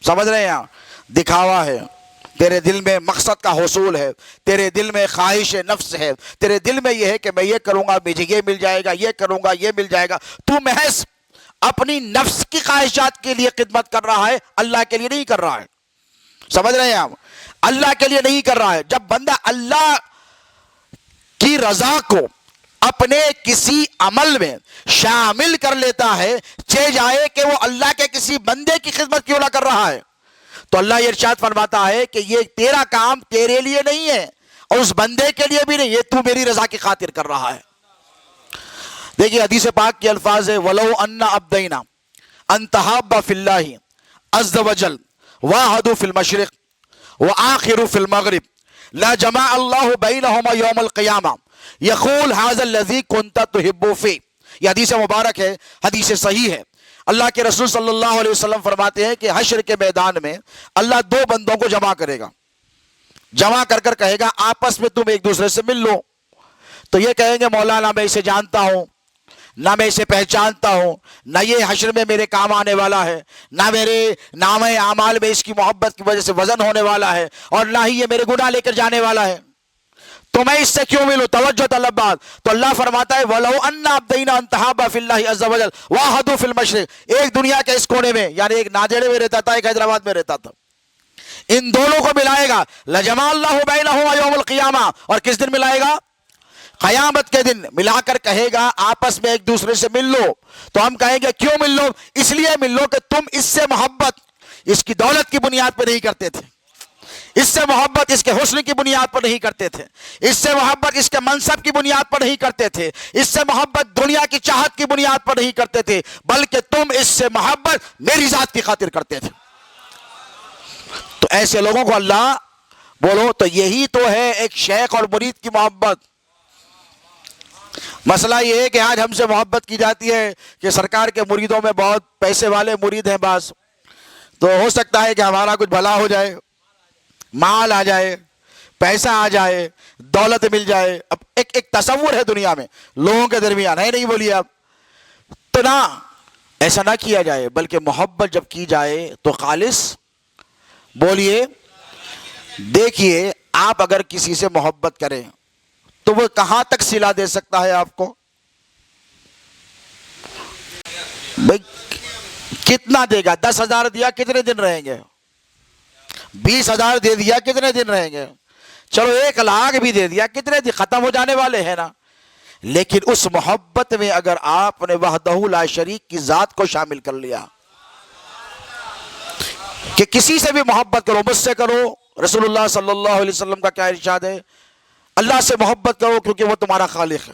سمجھ رہے ہیں؟ دکھاوا ہے، تیرے دل میں مقصد کا حصول ہے، تیرے دل میں خواہش نفس ہے، تیرے دل میں یہ ہے کہ میں یہ کروں گا مجھے یہ مل جائے گا، یہ کروں گا یہ مل جائے گا، تو محض اپنی نفس کی خواہشات کے لیے خدمت کر رہا ہے، اللہ کے لیے نہیں کر رہا ہے، سمجھ رہے ہیں آپ؟ اللہ کے لیے نہیں کر رہا ہے۔ جب بندہ اللہ کی رضا کو اپنے کسی عمل میں شامل کر لیتا ہے، چاہے جائے کہ وہ اللہ کے کسی بندے کی خدمت کیوں نہ کر رہا ہے، تو اللہ یہ ارشاد فرماتا ہے کہ یہ تیرا کام تیرے لیے نہیں ہے اور اس بندے کے لیے بھی نہیں، یہ تو میری رضا کی خاطر کر رہا ہے۔ دیکھیے حدیث پاک کے الفاظ ہے وَلَوْ أَنَّ عَبْدَيْنَا أَن تَحَابَّ فِي اللَّهِ عَزَّ وَجَلَّ وَاحَدُوا فِي الْمَشْرِقِ وَآخِرُوا فِي الْمَغْرِبِ لَجَمَعَ اللَّهُ بَيْنَهُمَا يَوْمَ الْقِيَامَةِ يَقُولُ هَذَا الَّذِي كُنْتَ تُحِبُّ فِيهِ۔ یہ حدیث مبارک ہے، حدیث صحیح ہے۔ اللہ کے رسول صلی اللہ علیہ وسلم فرماتے ہیں کہ حشر کے میدان میں اللہ دو بندوں کو جمع کرے گا، جمع کر کر کہے گا آپس میں تم ایک دوسرے سے مل لو، تو یہ کہیں گے مولانا میں اسے جانتا ہوں، نہ میں اسے پہچانتا ہوں، نہ یہ حشر میں میرے کام آنے والا ہے، نہ میرے نامہ اعمال میں اس کی محبت کی وجہ سے وزن ہونے والا ہے، اور نہ ہی یہ میرے گناہ لے کر جانے والا ہے، تو میں اس سے کیوں ملوں؟ توجہ طلب بات، تو اللہ فرماتا ہے وَلَوْ أَنَّ عَبْدَيْنَا أَن تَحَابَّ فِي اللَّهِ عَزَّ وَجَلَّ وَاحَدُوا فِي الْمَشْرِقِ، ایک دنیا کے اس کونے میں، یعنی ایک نادیڑے میں رہتا تھا، ایک حیدرآباد میں رہتا تھا، ان دونوں کو ملائے گا، لَجَمَعَ اللَّهُ بَيْنَهُمَا يَوْمَ الْقِيَامَةِ، اور کس دن ملائے گا؟ قیامت کے دن ملا کر کہے گا آپس میں ایک دوسرے سے مل لو، تو ہم کہیں گے کیوں مل لو؟ اس لیے مل لو کہ تم اس سے محبت اس کی دولت کی بنیاد پر نہیں کرتے تھے، اس سے محبت اس کے حسن کی بنیاد پر نہیں کرتے تھے، اس سے محبت اس کے منصب کی بنیاد پر نہیں کرتے تھے، اس سے محبت دنیا کی چاہت کی بنیاد پر نہیں کرتے تھے، بلکہ تم اس سے محبت میری ذات کی خاطر کرتے تھے۔ تو ایسے لوگوں کو اللہ بولو تو یہی تو ہے ایک شیخ اور مرید کی محبت۔ مسئلہ یہ ہے کہ آج ہم سے محبت کی جاتی ہے کہ سرکار کے مریدوں میں بہت پیسے والے مرید ہیں بعض، تو ہو سکتا ہے کہ ہمارا کچھ بھلا ہو جائے، مال آ جائے، پیسہ آ جائے، دولت مل جائے۔ اب ایک تصور ہے دنیا میں لوگوں کے درمیان، ہے نہیں؟ بولیے آپ، تو نہ ایسا نہ کیا جائے، بلکہ محبت جب کی جائے تو خالص بولیے۔ دیکھیے آپ اگر کسی سے محبت کریں تو وہ کہاں تک صلہ دے سکتا ہے آپ کو؟ بھئی کتنا دے گا؟ 10,000 دیا کتنے دن رہیں گے؟ 20,000 دے دیا کتنے دن رہیں گے؟ چلو 1,00,000 بھی دے دیا کتنے دن؟ ختم ہو جانے والے ہیں نا۔ لیکن اس محبت میں اگر آپ نے وحدہ لا شریک کی ذات کو شامل کر لیا کہ کسی سے بھی محبت کرو، مجھ سے کرو، رسول اللہ صلی اللہ علیہ وسلم کا کیا ارشاد ہے؟ اللہ سے محبت کرو کیونکہ وہ تمہارا خالق ہے،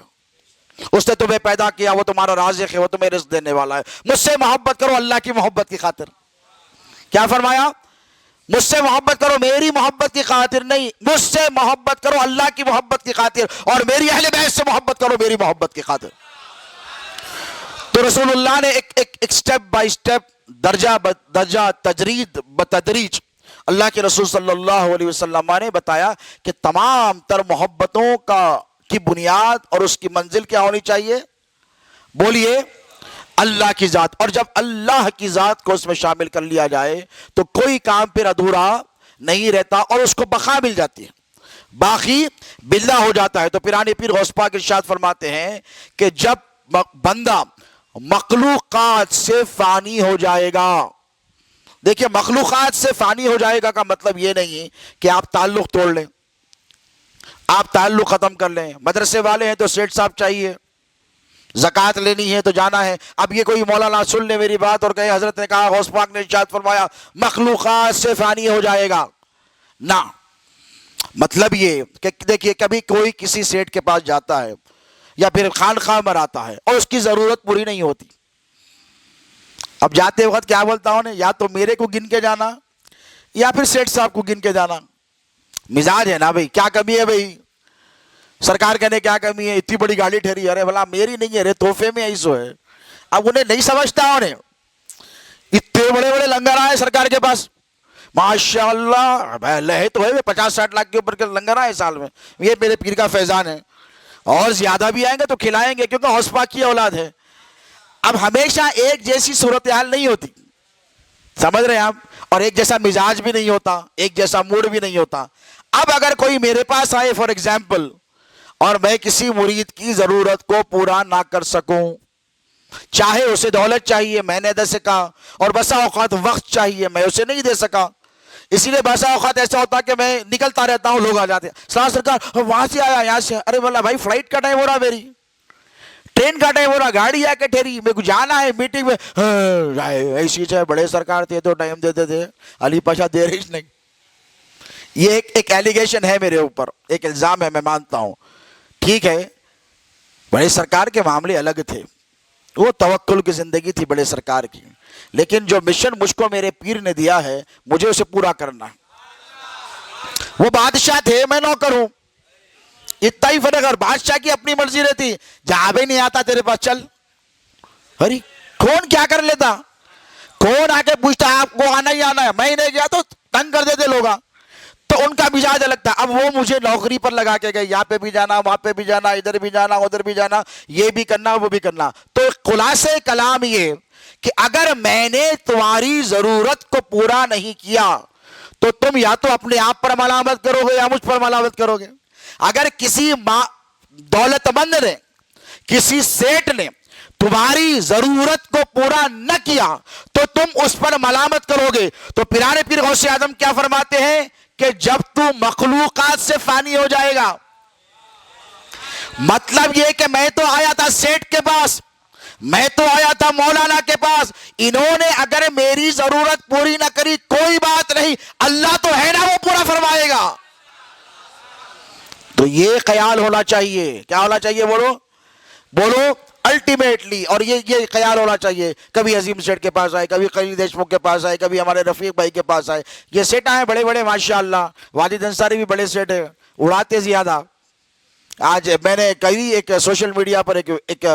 اس نے تمہیں پیدا کیا، وہ تمہارا رازق ہے، وہ تمہیں رزق دینے والا ہے۔ مجھ سے محبت کرو اللہ کی محبت کی خاطر۔ کیا فرمایا؟ مجھ سے محبت کرو میری محبت کی خاطر نہیں، مجھ سے محبت کرو اللہ کی محبت کی خاطر، اور میری اہل بیت سے محبت کرو میری محبت کی خاطر۔ تو رسول اللہ نے ایک سٹیپ بائی سٹیپ، درجہ بدرجہ، بتدریج اللہ کے رسول صلی اللہ علیہ وسلم نے بتایا کہ تمام تر محبتوں کی بنیاد اور اس کی منزل کیا ہونی چاہیے؟ بولیے، اللہ کی ذات۔ اور جب اللہ کی ذات کو اس میں شامل کر لیا جائے تو کوئی کام پھر ادھورا نہیں رہتا اور اس کو بقا مل جاتی ہے، باقی بلّہ ہو جاتا ہے۔ تو پیرانے پیر غوث پاک ارشاد فرماتے ہیں کہ جب بندہ مخلوقات سے فانی ہو جائے گا، دیکھیے مخلوقات سے فانی ہو جائے گا کا مطلب یہ نہیں کہ آپ تعلق توڑ لیں، آپ تعلق ختم کر لیں۔ مدرسے والے ہیں تو سیٹ صاحب چاہیے، زکوٰۃ لینی ہے تو جانا ہے۔ اب یہ کوئی مولانا سن لے میری بات اور کہے حضرت نے کہا، غوث پاک نے ارشاد فرمایا مخلوقات سے فانی ہو جائے گا، نہ۔ مطلب یہ کہ دیکھیے کبھی کوئی کسی سیٹ کے پاس جاتا ہے یا پھر خانقاہ میں آتا ہے اور اس کی ضرورت پوری نہیں ہوتی، اب جاتے وقت کیا بولتا ہوں نے، یا تو میرے کو گن کے جانا یا پھر سیٹ صاحب کو گن کے جانا۔ مزاج ہے نا بھائی، کیا کمی ہے بھائی؟ سرکار کہنے کیا کمی ہے، اتنی بڑی گاڑی ٹھہری، ارے بھلا میری نہیں ہے رے، تحفے میں ایسو ہے۔ اب انہیں نہیں سمجھتا، انہیں اتنے بڑے بڑے لنگر آئے سرکار کے پاس، ماشاءاللہ لہے تو ہے 50-60 لاکھ کے اوپر کے لنگر آئے سال میں، یہ میرے پیر کا فیضان ہے، اور زیادہ بھی آئیں گے تو کھلائیں گے کیونکہ غوث پاک کی اولاد ہے۔ اب ہمیشہ ایک جیسی صورتحال نہیں ہوتی، سمجھ رہے ہیں آپ، اور ایک جیسا مزاج بھی نہیں ہوتا، ایک جیسا موڈ بھی نہیں ہوتا۔ اب اگر کوئی میرے پاس آئے فار ایگزامپل اور میں کسی مرید کی ضرورت کو پورا نہ کر سکوں، چاہے اسے دولت چاہیے میں نے دے سکا، اور بسا اوقات وقت چاہیے میں اسے نہیں دے سکا، اسی لیے بسا اوقات ایسا ہوتا کہ میں نکلتا رہتا ہوں، لوگ آ جاتے ہیں، سلام سرکار وہاں سے آیا یہاں سے، ارے بولا بھائی فلائٹ کا ٹائم ہو رہا، میری ٹرین کا ٹائم ہو رہا، گاڑی آ کے ٹھہری، میرے کو جانا ہے میٹنگ میں۔ ایسی چاہے بڑے سرکار تھے تو ٹائم دیتے تھے، علی پاشا دے رہی نہیں۔ یہ ایک ایلیگیشن ہے میرے اوپر، ایک الزام ہے، میں مانتا ہوں، ٹھیک ہے، بڑے سرکار کے معاملے الگ تھے، وہ توکل کی زندگی تھی بڑے سرکار کی، لیکن جو مشن مجھ کو میرے پیر نے دیا ہے مجھے اسے پورا کرنا ہے۔ وہ بادشاہ تھے، میں نوکر ہوں، اتنا ہی فرق ہے۔ اور بادشاہ کی اپنی مرضی رہتی، جہاں بھی نہیں آتا تیرے پاس چل، ارے کون کیا کر لیتا، کون آ کے پوچھتا آپ کو آنا ہی آنا ہے، میں نہیں گیا تو تنگ کر دیتے لوگ، تو ان کا مزاج الگ تھا۔ اب وہ مجھے نوکری پر لگا کے گئے، یہاں پہ بھی جانا، وہاں پہ بھی جانا، ادھر بھی جانا، ادھر بھی جانا، یہ بھی کرنا، وہ بھی کرنا۔ تو خلاصہ کلام یہ کہ اگر میں نے تمہاری ضرورت کو پورا نہیں کیا تو تم یا تو اپنے آپ پر ملامت کرو گے یا مجھ پر ملامت کرو گے۔ اگر کسی دولت مند نے، کسی سیٹ نے تمہاری ضرورت کو پورا نہ کیا تو تم اس پر ملامت کرو گے۔ تو پیرانے پیر غوث اعظم کیا فرماتے ہیں کہ جب تو مخلوقات سے فانی ہو جائے گا، مطلب یہ کہ میں تو آیا تھا سیٹ کے پاس، میں تو آیا تھا مولانا کے پاس، انہوں نے اگر میری ضرورت پوری نہ کری کوئی بات نہیں، اللہ تو ہے نا وہ پورا فرمائے گا۔ تو یہ خیال ہونا چاہیے، کیا ہونا چاہیے؟ بولو الٹیمیٹلی، اور یہ خیال ہونا چاہیے۔ کبھی عظیم سیٹ کے پاس آئے، کبھی قلی دیشمکھ کے پاس آئے، کبھی ہمارے رفیق بھائی کے پاس آئے، یہ سیٹ ہیں بڑے بڑے ماشاءاللہ، واجد انصاری بھی بڑے سیٹ ہیں، اڑاتے زیادہ۔ آج میں نے کئی ایک سوشل میڈیا پر ایک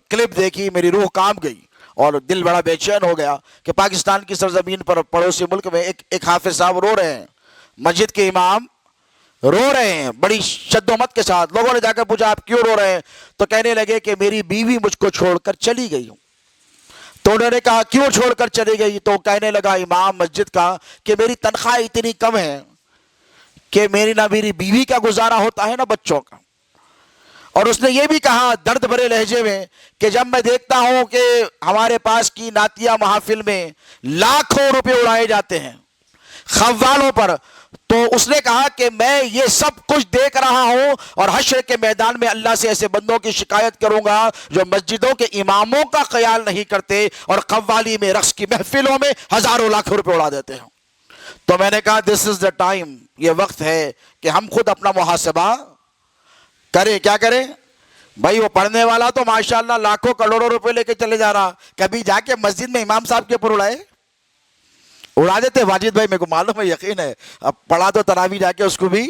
کلپ دیکھی، میری روح کام گئی اور دل بڑا بے چین ہو گیا کہ پاکستان کی سرزمین پر پڑوسی ملک میں ایک حافظ صاحب رو رہے ہیں، مسجد کے امام رو رہے ہیں بڑی شد و مت کے ساتھ۔ لوگوں نے جا کر پوچھا آپ کیوں رو رہے ہیں؟ تو کہنے لگے کہ میری بیوی مجھ کو چھوڑ کر چلی گئی ہوں۔ تو انہوں نے کہا کیوں چھوڑ کر چلی گئی؟ تو کہنے لگا امام مسجد کا کہ میری تنخواہ اتنی کم ہے کہ میری بیوی کا گزارا ہوتا ہے نہ بچوں کا۔ اور اس نے یہ بھی کہا درد بھرے لہجے میں کہ جب میں دیکھتا ہوں کہ ہمارے پاس کی نعتیہ محافل میں لاکھوں روپے اڑائے جاتے ہیں خوالوں پر، تو اس نے کہا کہ میں یہ سب کچھ دیکھ رہا ہوں اور حشر کے میدان میں اللہ سے ایسے بندوں کی شکایت کروں گا جو مسجدوں کے اماموں کا خیال نہیں کرتے اور قوالی میں رقص کی محفلوں میں ہزاروں لاکھوں روپے اڑا دیتے ہیں۔ تو میں نے کہا دس از دا ٹائم، یہ وقت ہے کہ ہم خود اپنا محاسبہ کریں. کیا کریں بھائی؟ وہ پڑھنے والا تو ماشاءاللہ لاکھوں کروڑوں روپے لے کے چلے جا رہا، کبھی جا کے مسجد میں امام صاحب کے اوپر اڑا دیتے. واجد بھائی میرے کو معلوم ہے، یقین ہے، اب پڑھا تو تراویح جا کے اس کو بھی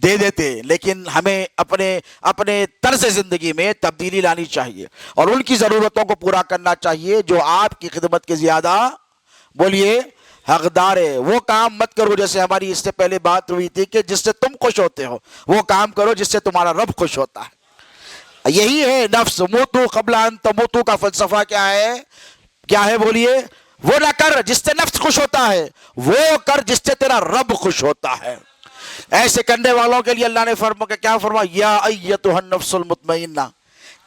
دے دیتے، لیکن ہمیں اپنے طرز زندگی میں تبدیلی لانی چاہیے اور ان کی ضرورتوں کو پورا کرنا چاہیے جو آپ کی خدمت کے زیادہ بولیے حقدار ہے. وہ کام مت کرو، جیسے ہماری اس سے پہلے بات ہوئی تھی کہ جس سے تم خوش ہوتے ہو، وہ کام کرو جس سے تمہارا رب خوش ہوتا ہے. یہی ہے نفس موتو قبل ان تموتو کا فلسفہ. کیا ہے بولیے؟ وہ نہ کر جس سے نفس خوش ہوتا ہے، وہ کر جس سے تیرا رب خوش ہوتا ہے. ایسے کرنے والوں کے لیے اللہ نے کیا فرمایا؟ یا ایتھا النفس المطمئنہ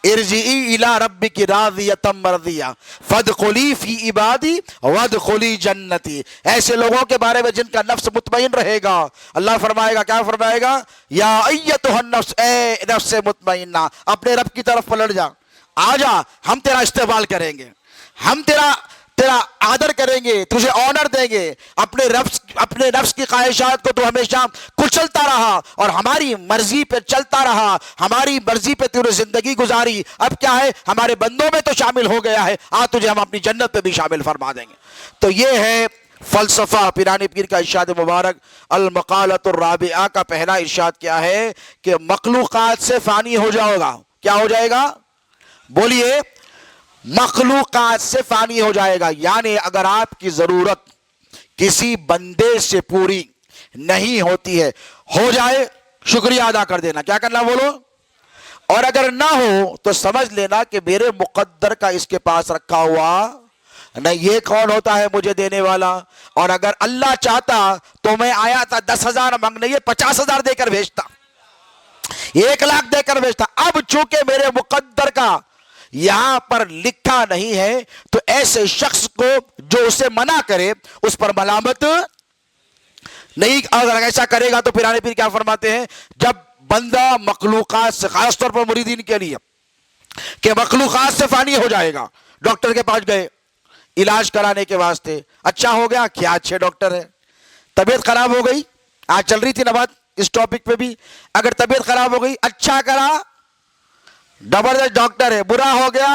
ارجعی الی ربک راضیۃ مرضیہ فادخلی فی عبادی وادخلی جنتی. ایسے لوگوں کے بارے میں جن کا نفس مطمئن رہے گا، اللہ فرمائے گا، کیا فرمائے گا؟ یا ایتھا النفس، اے نفس مطمئنہ، اپنے رب کی طرف پلٹ جا، آ جا، ہم تیرا استقبال کریں گے، ہم تیرا آدر کریں گے، تجھے آنر دیں گے. اپنے نفس کی خواہشات کو تو ہمیشہ کچلتا رہا اور ہماری مرضی پہ چلتا رہا، ہماری مرضی پہ تیرے زندگی گزاری. اب کیا ہے؟ ہمارے بندوں میں تو شامل ہو گیا ہے، تجھے ہم اپنی جنت پہ بھی شامل فرما دیں گے. تو یہ ہے فلسفہ. پیرانی پیر کا ارشاد مبارک المقالۃ الرابعہ کا پہلا ارشاد کیا ہے کہ مخلوقات سے فانی ہو جاؤ گا. کیا ہو جائے گا؟ بولیے، مخلوقات سے فانی ہو جائے گا. یعنی اگر آپ کی ضرورت کسی بندے سے پوری نہیں ہوتی ہے، ہو جائے شکریہ ادا کر دینا. کیا کرنا بولو؟ اور اگر نہ ہو تو سمجھ لینا کہ میرے مقدر کا اس کے پاس رکھا ہوا نہیں. یہ کون ہوتا ہے مجھے دینے والا؟ اور اگر اللہ چاہتا تو میں آیا تھا 10,000 مانگنے، یہ 50,000 دے کر بھیجتا، 1,00,000 دے کر بھیجتا. اب چونکہ میرے مقدر کا یہاں پر لکھا نہیں ہے تو ایسے شخص کو جو اسے منع کرے اس پر ملامت نہیں. اگر ایسا کرے گا تو پیرانے پیر کیا فرماتے ہیں؟ جب بندہ مخلوقات سے، خاص طور پر مریدین کے لیے، کہ مخلوقات سے فانی ہو جائے گا. ڈاکٹر کے پاس گئے علاج کرانے کے واسطے، اچھا ہو گیا، کیا اچھے ڈاکٹر ہے. طبیعت خراب ہو گئی، آج چل رہی تھی نا بات اس ٹاپک پہ بھی، اگر طبیعت خراب ہو گئی، اچھا کرا، زبردست ڈاکٹر ہے، برا ہو گیا،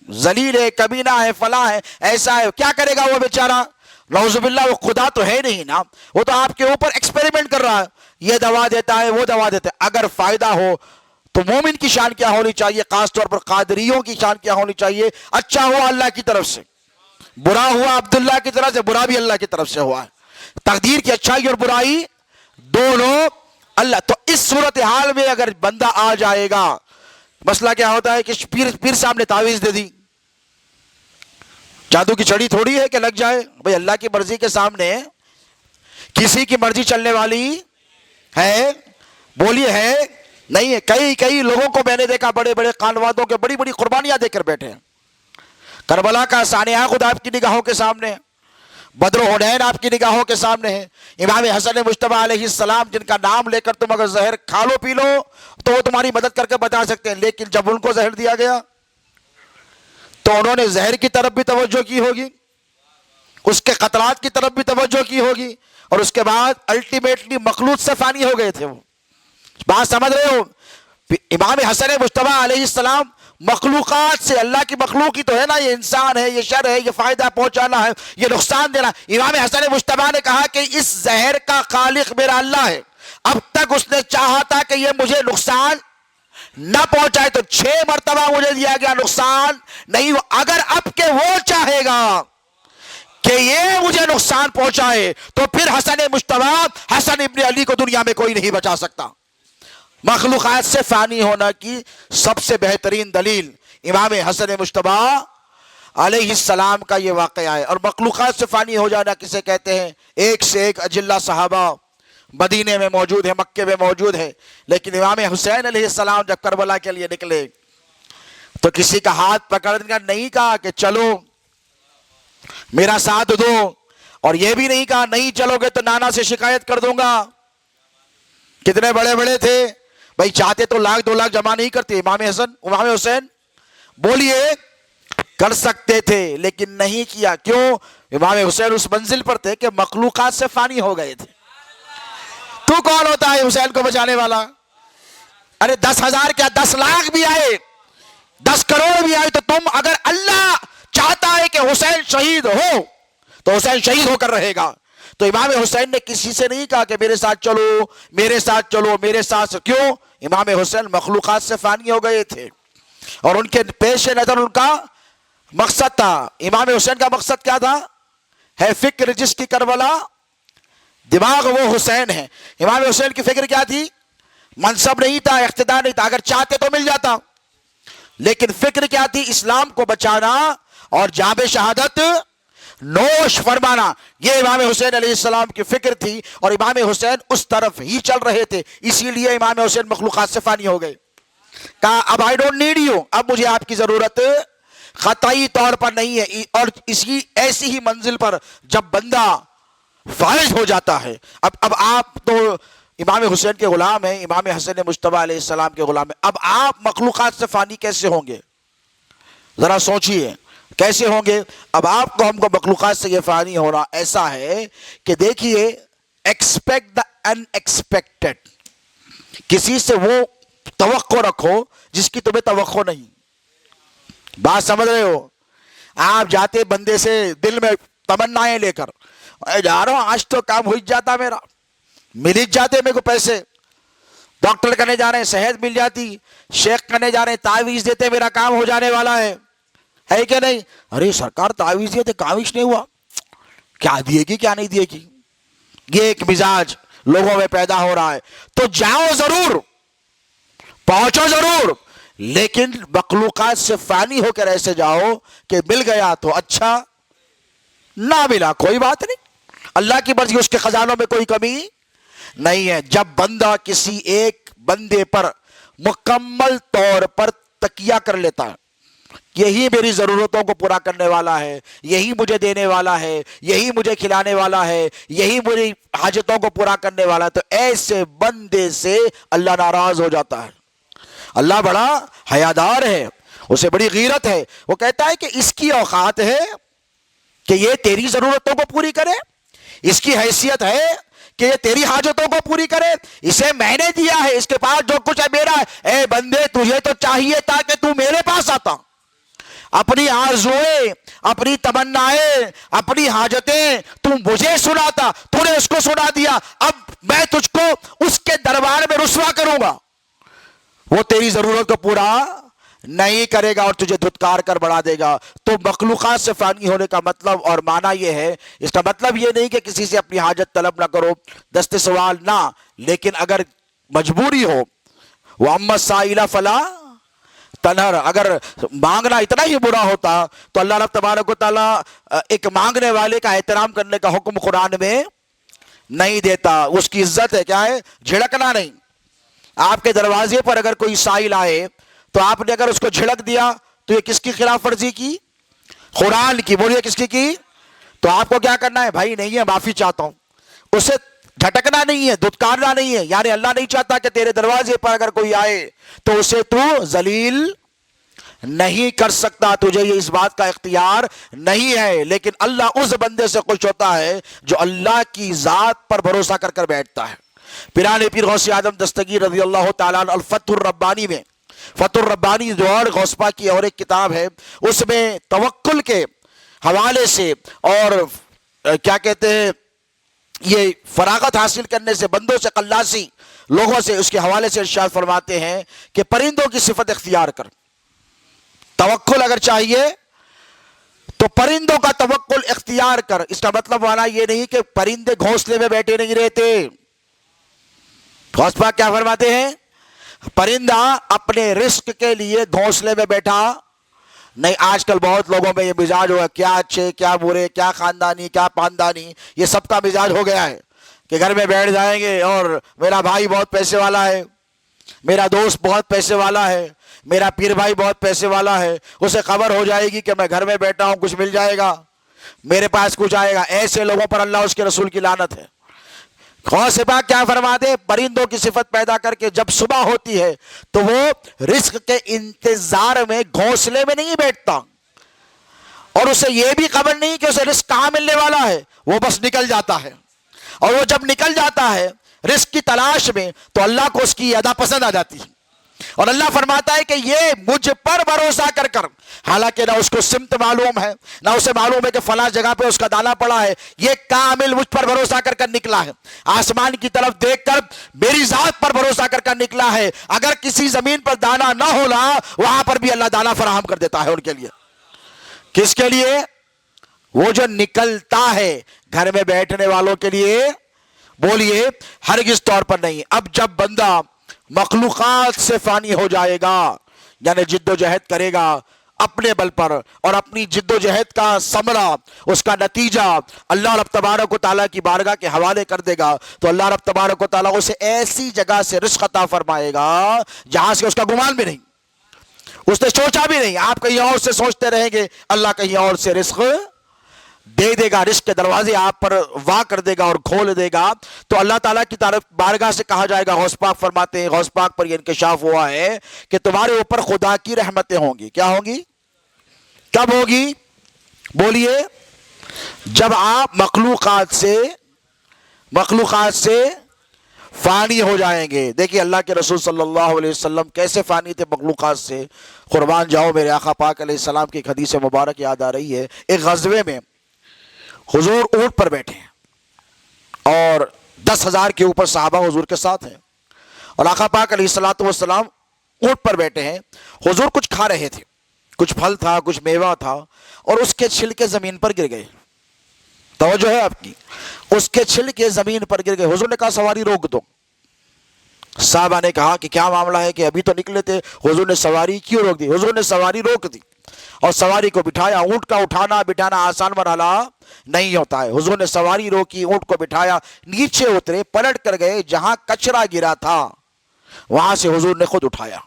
ذلیل ہے، کمینہ ہے، فلاں ہے، ایسا ہے، کیا کرے گا وہ بیچارہ؟ نعوذ باللہ، وہ خدا تو ہے نہیں نا، وہ تو آپ کے اوپر ایکسپیریمنٹ کر رہا ہے، یہ دوا دیتا ہے، وہ دوا دیتا ہے. اگر فائدہ ہو تو مومن کی شان کیا ہونی چاہیے؟ خاص طور پر قادریوں کی شان کیا ہونی چاہیے؟ اچھا ہوا اللہ کی طرف سے، برا ہوا عبداللہ کی طرف سے، برا بھی اللہ کی طرف سے ہوا ہے. تقدیر کی اچھائی اور برائی دونوں اللہ. تو اس صورتحال میں اگر بندہ آ جائے گا، مسئلہ کیا ہوتا ہے کہ پیر صاحب نے تعویذ دے دی، جادو کی چھڑی تھوڑی ہے کہ لگ جائے بھئی. اللہ کی مرضی کے سامنے کسی کی مرضی چلنے والی ہے؟ بولیے ہے نہیں ہے. کئی لوگوں کو میں نے دیکھا، بڑے بڑے خانوادوں کے بڑی بڑی قربانیاں دے کر بیٹھے ہیں. کربلا کا سانحہ خود آپ کی نگاہوں کے سامنے ہے، بدر و حنین آپ کی نگاہوں کے سامنے ہے. امام حسن مجتبیٰ علیہ السلام جن کا نام لے کر تم اگر زہر کھا لو پی لو تو وہ تمہاری مدد کر کے بتا سکتے ہیں، لیکن جب ان کو زہر دیا گیا تو انہوں نے زہر کی طرف بھی توجہ کی ہوگی، اس کے قطرات کی طرف بھی توجہ کی ہوگی، اور اس کے بعد الٹیمیٹلی مخلوط سے فانی ہو گئے تھے. وہ بات سمجھ رہے ہو؟ امام حسن مجتبیٰ علیہ السلام مخلوقات سے، اللہ کی مخلوق ہی تو ہے نا، یہ انسان ہے، یہ شر ہے، یہ فائدہ پہنچانا ہے، یہ نقصان دینا. امام حسن مجتبیٰ نے کہا کہ اس زہر کا خالق میرا اللہ ہے، اب تک اس نے چاہا تھا کہ یہ مجھے نقصان نہ پہنچائے، تو 6 مرتبہ مجھے دیا گیا، نقصان نہیں ہوا. اگر اب کہ وہ چاہے گا کہ یہ مجھے نقصان پہنچائے تو پھر حسن مجتبیٰ، حسن ابن علی کو دنیا میں کوئی نہیں بچا سکتا. مخلوقات سے فانی ہونا کی سب سے بہترین دلیل امام حسن مجتبیٰ علیہ السلام کا یہ واقعہ ہے. اور مخلوقات سے فانی ہو جانا کسے کہتے ہیں؟ ایک سے ایک اجلہ صحابہ مدینے میں موجود ہے، مکے میں موجود ہے، لیکن امام حسین علیہ السلام جب کربلا کے لیے نکلے تو کسی کا ہاتھ پکڑنے نہیں کہا کہ چلو میرا ساتھ دو، اور یہ بھی نہیں کہا نہیں چلو گے تو نانا سے شکایت کر دوں گا. کتنے بڑے بڑے تھے بھائی، چاہتے تو 1,00,000 2,00,000 جمع نہیں کرتے. امام حسین بولیے کر سکتے تھے لیکن نہیں کیا. کیوں؟ امام حسین اس منزل پر تھے کہ مخلوقات سے فانی ہو گئے تھے. تو کون ہوتا ہے حسین کو بچانے والا؟ ارے 10,000 کیا 10 لاکھ بھی آئے، 10 کروڑ بھی آئے، تو تم اگر اللہ چاہتا ہے کہ حسین شہید ہو تو حسین شہید ہو کر رہے گا. تو امام حسین نے کسی سے نہیں کہا کہ میرے ساتھ چلو میرے ساتھ چلو میرے ساتھ. کیوں؟ امام حسین مخلوقات سے فانی ہو گئے تھے اور ان کے پیش نظر ان کا مقصد تھا. امام حسین کا مقصد کیا تھا؟ ہے فکر جس کی کربلا دماغ وہ حسین ہے. امام حسین کی فکر کیا تھی؟ منصب نہیں تھا، اقتدار نہیں تھا، اگر چاہتے تو مل جاتا، لیکن فکر کیا تھی؟ اسلام کو بچانا اور جام شہادت نوش فرمانا. یہ امام حسین علیہ السلام کی فکر تھی اور امام حسین اس طرف ہی چل رہے تھے. اسی لیے امام حسین مخلوقات سے فانی ہو گئے. کہا اب آئی ڈونٹ نیڈ یو، اب مجھے آپ کی ضرورت قطعی طور پر نہیں ہے. اور اسی ایسی ہی منزل پر جب بندہ فائز ہو جاتا ہے، اب آپ تو امام حسین کے غلام ہیں، امام حسن مجتبیٰ علیہ السلام کے غلام ہیں، اب آپ مخلوقات سے فانی کیسے ہوں گے؟ ذرا سوچئے کیسے ہوں گے؟ اب آپ کو ہم کو مخلوقات سے یہ فانی ہونا ایسا ہے کہ دیکھیے ایکسپیکٹ دا ان ایکسپیکٹڈ. کسی سے وہ توقع رکھو جس کی تمہیں توقع نہیں. بات سمجھ رہے ہو؟ آپ جاتے بندے سے دل میں تمنائیں لے کر، جا رہا ہوں آج تو کام ہو جاتا، میرا مل ہی جاتے میرے کو پیسے، ڈاکٹر کرنے جا رہے ہیں صحت مل جاتی، شیخ کرنے جا رہے ہیں تعویذ دیتے میرا کام ہو جانے والا ہے کہ نہیں؟ ارے سرکار تعویذ دیتے کاوش نہیں ہوا، کیا دیے گی کیا نہیں دیے گی. یہ ایک مزاج لوگوں میں پیدا ہو رہا ہے. تو جاؤ ضرور، پہنچو ضرور، لیکن مخلوقات سے فانی ہو کر ایسے جاؤ کہ مل گیا تو اچھا، نہ ملا کوئی بات نہیں. اللہ کی مرضی، اس کے خزانوں میں کوئی کمی نہیں ہے. جب بندہ کسی ایک بندے پر مکمل طور پر تکیہ کر لیتا ہے، یہی میری ضرورتوں کو پورا کرنے والا ہے، یہی مجھے دینے والا ہے، یہی مجھے کھلانے والا ہے، یہی میری حاجتوں کو پورا کرنے والا ہے، تو ایسے بندے سے اللہ ناراض ہو جاتا ہے. اللہ بڑا حیادار ہے، اسے بڑی غیرت ہے. وہ کہتا ہے کہ اس کی اوقات ہے کہ یہ تیری ضرورتوں کو پوری کرے، اس کی حیثیت ہے کہ یہ تیری حاجتوں کو پوری کرے، اسے میں نے دیا ہے، اس کے پاس جو کچھ ہے میرا ہے. اے بندے تجھے تو چاہیے تھا کہ تو میرے پاس آتا، اپنی آرزوئیں، اپنی تمنائیں، اپنی حاجتیں تو مجھے سناتا، تو نے اس کو سنا دیا. اب میں تجھ کو اس کے دربار میں رسوا کروں گا، وہ تیری ضرورت کو پورا نہیں کرے گا اور تجھے دھتکار کر بڑھا دے گا. تو مخلوقات سے فانی ہونے کا مطلب اور معنی یہ ہے، اس کا مطلب یہ نہیں کہ کسی سے اپنی حاجت طلب نہ کرو، دست سوال نہ، لیکن اگر مجبوری ہو، وَأَمَّا السَّائِلَ فَلَا تَنْهَرْ، اگر مانگنا اتنا ہی برا ہوتا تو اللہ رب تبارک و تعالیٰ ایک مانگنے والے کا احترام کرنے کا حکم قرآن میں نہیں دیتا. اس کی عزت ہے، کیا ہے؟ جھڑکنا نہیں. آپ کے دروازے پر اگر کوئی سائل آئے تو آپ نے اگر اس کو جھڑک دیا تو یہ کس کی خلاف ورزی کی؟ قرآن کی. بولیے کس کی؟ تو آپ کو کیا کرنا ہے؟ بھائی نہیں ہے، معافی چاہتا ہوں. اسے جھٹکنا نہیں ہے، دھتکارنا نہیں ہے. یعنی اللہ نہیں چاہتا کہ تیرے دروازے پر اگر کوئی آئے تو اسے تو ذلیل نہیں کر سکتا، تجھے یہ اس بات کا اختیار نہیں ہے. لیکن اللہ اس بندے سے خوش ہوتا ہے جو اللہ کی ذات پر بھروسہ کر کر بیٹھتا ہے. پیران پیر غوث اعظم دستگیر رضی اللہ تعالیٰ عنہ الفتح الربانی میں، فتح الربانی جو اور غوث پاک کی اور ایک کتاب ہے، اس میں توکل کے حوالے سے اور کیا کہتے ہیں یہ فراغت حاصل کرنے سے، بندوں سے، قلاسی لوگوں سے، اس کے حوالے سے ارشاد فرماتے ہیں کہ پرندوں کی صفت اختیار کر. توکل اگر چاہیے تو پرندوں کا توکل اختیار کر. اس کا مطلب والا یہ نہیں کہ پرندے گھونسلے میں بیٹھے نہیں رہتے. غوث پاک کیا فرماتے ہیں؟ پرندہ اپنے رزق کے لیے گھونسلے میں بیٹھا نہیں. آج کل بہت لوگوں میں یہ مزاج ہوا، کیا اچھے کیا برے، کیا خاندانی کیا پاندانی، یہ سب کا مزاج ہو گیا ہے کہ گھر میں بیٹھ جائیں گے اور میرا بھائی بہت پیسے والا ہے، میرا دوست بہت پیسے والا ہے، میرا پیر بھائی بہت پیسے والا ہے، اسے خبر ہو جائے گی کہ میں گھر میں بیٹھا ہوں، کچھ مل جائے گا، میرے پاس کچھ آئے گا. ایسے لوگوں پر اللہ اس کے رسول کی لعنت ہے. غوث پاک کیا فرماتے؟ پرندوں کی صفت پیدا کر کے جب صبح ہوتی ہے تو وہ رزق کے انتظار میں گھونسلے میں نہیں بیٹھتا، اور اسے یہ بھی خبر نہیں کہ اسے رزق کہاں ملنے والا ہے، وہ بس نکل جاتا ہے، اور وہ جب نکل جاتا ہے رزق کی تلاش میں تو اللہ کو اس کی ادا پسند آ جاتی ہے، اور اللہ فرماتا ہے کہ یہ مجھ پر بھروسہ کر کر، حالانکہ نہ اس کو سمت معلوم ہے، نہ اسے معلوم ہے کہ فلاں جگہ پہ اس کا دانا پڑا ہے، یہ کامل مجھ پر بھروسہ کر کر نکلا ہے، آسمان کی طرف دیکھ کر میری ذات پر بھروسہ کر کر نکلا ہے، اگر کسی زمین پر دانا نہ ہونا وہاں پر بھی اللہ دانا فراہم کر دیتا ہے ان کے لیے۔ کس کے لیے؟ وہ جو نکلتا ہے گھر میں بیٹھنے والوں کے لیے، بولیے ہرگز طور پر نہیں۔ اب جب بندہ مخلوقات سے فانی ہو جائے گا، یعنی جد و جہد کرے گا اپنے بل پر، اور اپنی جد و جہد کا ثمرہ، اس کا نتیجہ اللہ رب تبارک و تعالیٰ کی بارگاہ کے حوالے کر دے گا، تو اللہ رب تبارک و تعالیٰ اسے ایسی جگہ سے رزق عطا فرمائے گا جہاں سے اس کا گمان بھی نہیں، اس نے سوچا بھی نہیں۔ آپ کہیں اور سے سوچتے رہیں گے، اللہ کہیں اور سے رزق دے دے گا، رزق کے دروازے آپ پر وا کر دے گا اور کھول دے گا۔ تو اللہ تعالیٰ کی طرف بارگاہ سے کہا جائے گا، غوث پاک فرماتے ہیں، غوث پاک پر یہ انکشاف ہوا ہے کہ تمہارے اوپر خدا کی رحمتیں ہوں گی۔ کیا ہوں گی؟ کب ہوگی؟ بولیے جب آپ مخلوقات سے فانی ہو جائیں گے۔ دیکھیے اللہ کے رسول صلی اللہ علیہ وسلم کیسے فانی تھے مخلوقات سے، قربان جاؤ میرے آقا پاک علیہ السلام کی ایک حدیث مبارک یاد آ رہی ہے۔ ایک غزوے میں حضور اونٹ پر بیٹھے ہیں اور 10,000 کے اوپر صحابہ حضور کے ساتھ ہیں، اور آقا پاک علیہ الصلوۃ والسلام اونٹ پر بیٹھے ہیں۔ حضور کچھ کھا رہے تھے، کچھ پھل تھا، کچھ میوہ تھا، اور اس کے چھلکے زمین پر گر گئے۔ توجہ ہے آپ کی؟ اس کے چھلکے زمین پر گر گئے۔ حضور نے کہا سواری روک دو۔ صحابہ نے کہا کہ کیا معاملہ ہے، کہ ابھی تو نکلے تھے۔ حضور نے سواری کیوں روک دی؟ حضور نے سواری روک دی اور سواری کو بٹھایا۔ اونٹ کا اٹھانا بٹھانا آسان مرحلہ نہیں ہوتا ہے۔ حضور نے سواری روکی، اونٹ کو بٹھایا، نیچے اترے، پلٹ کر گئے، جہاں کچرا گرا تھا وہاں سے حضور نے خود اٹھایا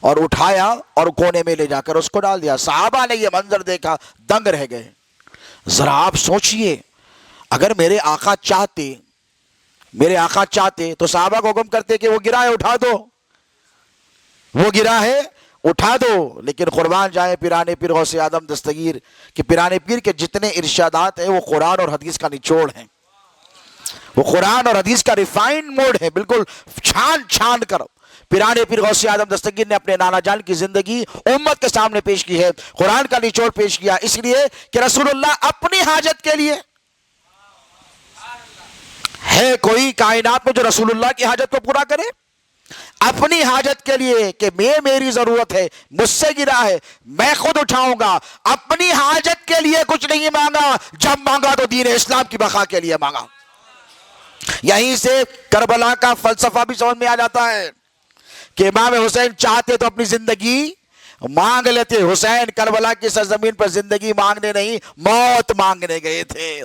اور کونے میں لے جا کر اس کو ڈال دیا۔ صحابہ نے یہ منظر دیکھا، دنگ رہ گئے۔ ذرا آپ سوچئے، اگر میرے آقا چاہتے تو صحابہ کو حکم کرتے کہ وہ گرا ہے اٹھا دو، لیکن قربان جائیں پیرانے پیر غوث اعظم دستگیر کہ پیرانے پیر کے جتنے ارشادات ہیں وہ قرآن اور حدیث کا نچوڑ ہیں، وہ قرآن اور حدیث کا ریفائنڈ موڈ ہے، بالکل چھان کر پیرانے پیر غوث اعظم دستگیر نے اپنے نانا جان کی زندگی امت کے سامنے پیش کی ہے، قرآن کا نچوڑ پیش کیا، اس لیے کہ رسول اللہ اپنی حاجت کے لیے، ہے کوئی کائنات میں جو رسول اللہ کی حاجت کو پورا کرے؟ اپنی حاجت کے لیے کہ میری ضرورت ہے، مجھ سے گرا ہے، میں خود اٹھاؤں گا۔ اپنی حاجت کے لیے کچھ نہیں مانگا، جب مانگا تو دین اسلام کی بقا کے لیے مانگا۔ یہیں سے کربلا کا فلسفہ بھی سمجھ میں آ جاتا ہے کہ امام حسین چاہتے تو اپنی زندگی مانگ لیتے۔ حسین کربلا کی سرزمین پر زندگی مانگنے نہیں، موت مانگنے گئے تھے۔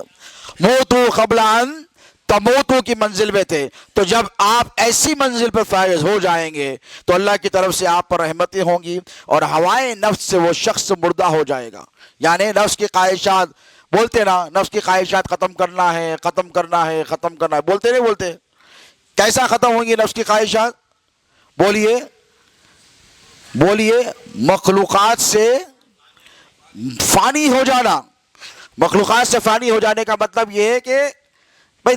موتو قبل ان تموتو کی منزل میں تھے۔ تو جب آپ ایسی منزل پر فائز ہو جائیں گے تو اللہ کی طرف سے آپ پر رحمتیں ہوں گی، اور ہوائے نفس سے وہ شخص مردہ ہو جائے گا۔ یعنی نفس کی خواہشات، بولتے نا نفس کی خواہشات ختم کرنا ہے، بولتے نہیں بولتے؟ کیسا ختم ہوں گی نفس کی خواہشات؟ بولیے مخلوقات سے فانی ہو جانا۔ مخلوقات سے فانی ہو جانے کا مطلب یہ ہے کہ بھئی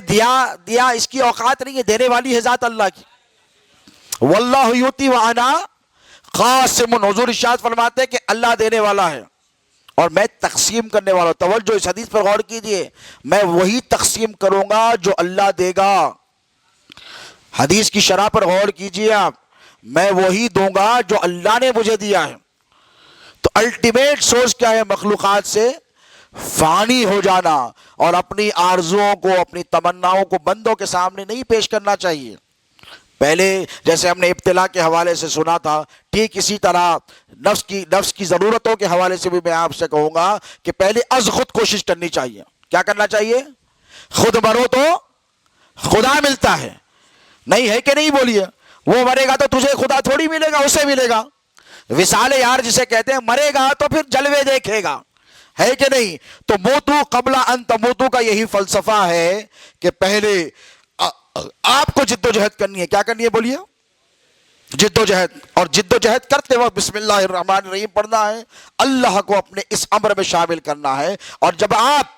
دیا اس کی اوقات نہیں ہے، دینے والی ہے ذات اللہ کی۔ واللہ یؤتی وانا قاسم، حضور ارشاد فرماتے ہیں کہ اللہ دینے والا ہے اور میں تقسیم کرنے والا ہوں۔ توجہ، اس حدیث پر غور کیجئے، میں وہی تقسیم کروں گا جو اللہ دے گا۔ حدیث کی شرح پر غور کیجئے آپ، میں وہی دوں گا جو اللہ نے مجھے دیا ہے۔ تو الٹیمیٹ سورس کیا ہے؟ مخلوقات سے فانی ہو جانا، اور اپنی آرزوؤں کو، اپنی تمناؤں کو بندوں کے سامنے نہیں پیش کرنا چاہیے۔ پہلے جیسے ہم نے ابتلا کے حوالے سے سنا تھا، ٹھیک اسی طرح نفس کی ضرورتوں کے حوالے سے بھی میں آپ سے کہوں گا کہ پہلے از خود کوشش کرنی چاہیے۔ کیا کرنا چاہیے؟ خود مرو تو خدا ملتا ہے، نہیں ہے کہ نہیں؟ بولیے، وہ مرے گا تو تجھے خدا تھوڑی ملے گا، اسے ملے گا۔ وصال یار جسے کہتے ہیں، مرے گا تو پھر جلوے دیکھے گا، ہے کہ نہیں؟ تو موتو قبل ان تموتو کا یہی فلسفہ ہے کہ پہلے آپ کو جد و جہد کرنی ہے۔ کیا کرنی ہے؟ بولیے، جد و جہد، اور جد و جہد کرتے وقت بسم اللہ الرحمن الرحیم پڑھنا ہے، اللہ کو اپنے اس امر میں شامل کرنا ہے۔ اور جب آپ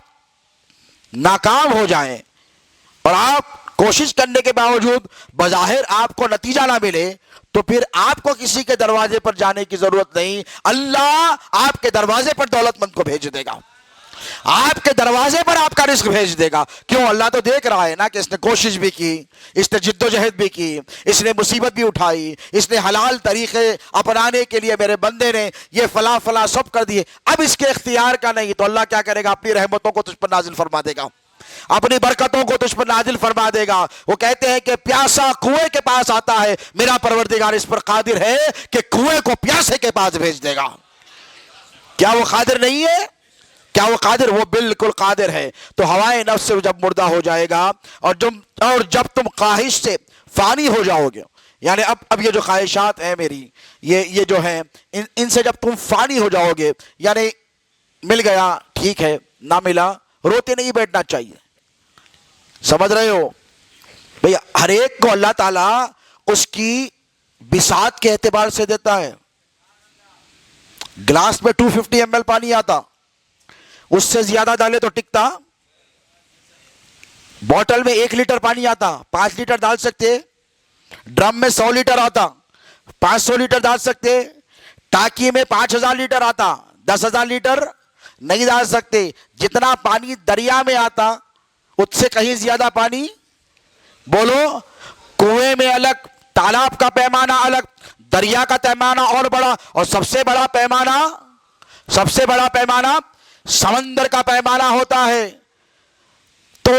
ناکام ہو جائیں اور آپ کوشش کرنے کے باوجود بظاہر آپ کو نتیجہ نہ ملے، تو پھر آپ کو کسی کے دروازے پر جانے کی ضرورت نہیں، اللہ آپ کے دروازے پر دولت مند کو بھیج دے گا، آپ کے دروازے پر آپ کا رزق بھیج دے گا۔ کیوں؟ اللہ تو دیکھ رہا ہے نا کہ اس نے کوشش بھی کی، اس نے جد و جہد بھی کی، اس نے مصیبت بھی اٹھائی، اس نے حلال طریقے اپنانے کے لیے میرے بندے نے یہ فلاں فلاں سب کر دیے، اب اس کے اختیار کا نہیں، تو اللہ کیا کرے گا؟ اپنی رحمتوں کو تجھ پر نازل فرما دے گا، اپنی برکتوں کو تجھ پر نازل فرما دے گا۔ وہ کہتے ہیں کہ پیاسا کنویں کے پاس آتا ہے، میرا پروردگار اس پر قادر ہے کہ کنویں کو پیاسے کے پاس بھیج دے گا۔ کیا وہ قادر نہیں ہے؟ کیا وہ قادر؟ وہ بالکل قادر ہے۔ تو ہوائے نفس سے جب مردہ ہو جائے گا، اور جب تم خواہش سے فانی ہو جاؤ گے، یعنی اب یہ جو خواہشات ہیں میری، یہ جو ہیں، ان سے جب تم فانی ہو جاؤ گے، یعنی مل گیا ٹھیک ہے، نہ ملا روتے نہیں بیٹھنا چاہیے، سمجھ رہے ہو بھئی؟ ہر ایک کو اللہ تعالیٰ اس کی بساط کے اعتبار سے دیتا ہے۔ گلاس میں 250 ml پانی آتا، اس سے زیادہ ڈالے تو ٹکتا۔ بوٹل میں 1 لیٹر پانی آتا، 5 لیٹر ڈال سکتے۔ ڈرم میں 100 لیٹر آتا، 500 لیٹر ڈال سکتے۔ ٹانکی میں 5000 لیٹر آتا، 10,000 لیٹر نہیں ڈال سکتے۔ جتنا پانی دریا میں آتا اس سے کہیں زیادہ پانی، بولو، کنویں میں الگ، تالاب کا پیمانہ الگ، دریا کا پیمانہ اور بڑا، اور سب سے بڑا پیمانہ سمندر کا پیمانہ ہوتا ہے۔ تو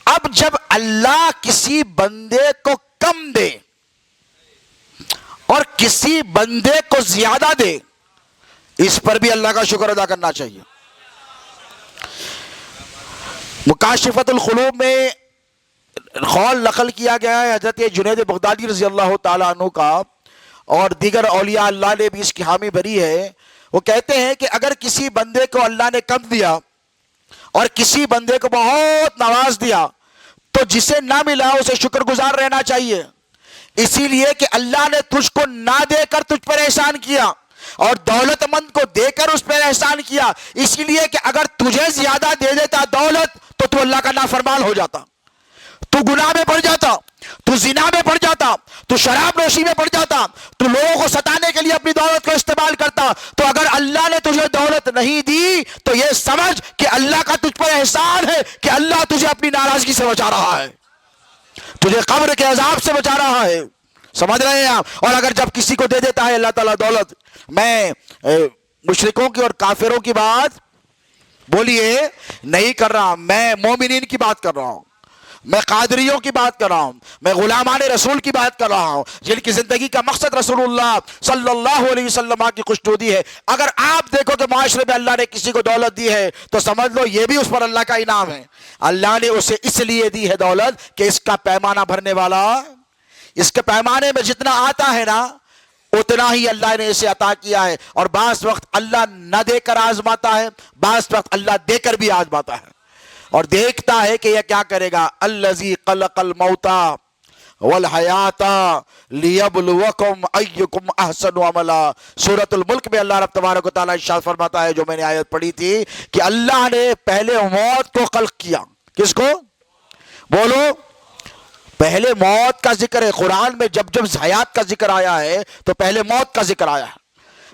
اب جب اللہ کسی بندے کو کم دے اور کسی بندے کو زیادہ دے، اس پر بھی اللہ کا شکر ادا کرنا چاہیے۔ مکاشفۃ القلوب میں قول نقل کیا گیا ہے حضرت جنید بغدادی رضی اللہ تعالیٰ عنہ کا، اور دیگر اولیاء اللہ نے بھی اس کی حامی بھری ہے۔ وہ کہتے ہیں کہ اگر کسی بندے کو اللہ نے کم دیا اور کسی بندے کو بہت نواز دیا، تو جسے نہ ملا اسے شکر گزار رہنا چاہیے، اسی لیے کہ اللہ نے تجھ کو نہ دے کر تجھ پر احسان کیا، اور دولت مند کو دے کر اس پر احسان کیا، اسی لیے کہ اگر تجھے زیادہ دے دیتا دولت تو اللہ کا نافرمان ہو جاتا، تو گناہ میں پڑ جاتا، تو زنا میں پڑ جاتا، تو شراب نوشی میں پڑ جاتا، تو لوگوں کو ستانے کے لیے اپنی دولت کو استعمال کرتا۔ تو اگر اللہ نے تجھے دولت نہیں دی تو یہ سمجھ کہ اللہ کا تجھ پر احسان ہے کہ اللہ تجھے اپنی ناراضگی سے بچا رہا ہے، تجھے قبر کے عذاب سے بچا رہا ہے، سمجھ رہے ہیں آپ؟ اور اگر جب کسی کو دے دیتا ہے اللہ تعالیٰ دولت، میں مشرکوں کی اور کافروں کی بات بولیے نہیں کر رہا، میں مومنین کی بات کر رہا ہوں، میں قادریوں کی بات کر رہا ہوں، میں غلامان رسول کی بات کر رہا ہوں، جن کی زندگی کا مقصد رسول اللہ صلی اللہ علیہ وسلم کی خوشنودی ہے۔ اگر آپ دیکھو کہ معاشرے میں اللہ نے کسی کو دولت دی ہے تو سمجھ لو یہ بھی اس پر اللہ کا انعام ہے۔ اللہ نے اسے اس لیے دی ہے دولت کہ اس کا پیمانہ بھرنے والا، اس کے پیمانے میں جتنا آتا ہے نا اتنا ہی اللہ نے اسے عطا کیا ہے۔ اور بعض وقت اللہ نہ دے کر آزماتا ہے، بعض وقت اللہ دے کر بھی آزماتا ہے، اور دیکھتا ہے کہ یہ کیا کرے گا۔ الذی خلق الموت والحیات لیبلوکم ایکم احسن عملا، سورۃ الملک میں اللہ رب تبارک و تعالیٰ ارشاد فرماتا ہے، جو میں نے آیت پڑھی تھی، کہ اللہ نے پہلے موت کو خلق کیا۔ کس کو؟ بولو، پہلے موت کا ذکر ہے قرآن میں، جب حیات کا ذکر آیا ہے تو پہلے موت کا ذکر آیا ہے،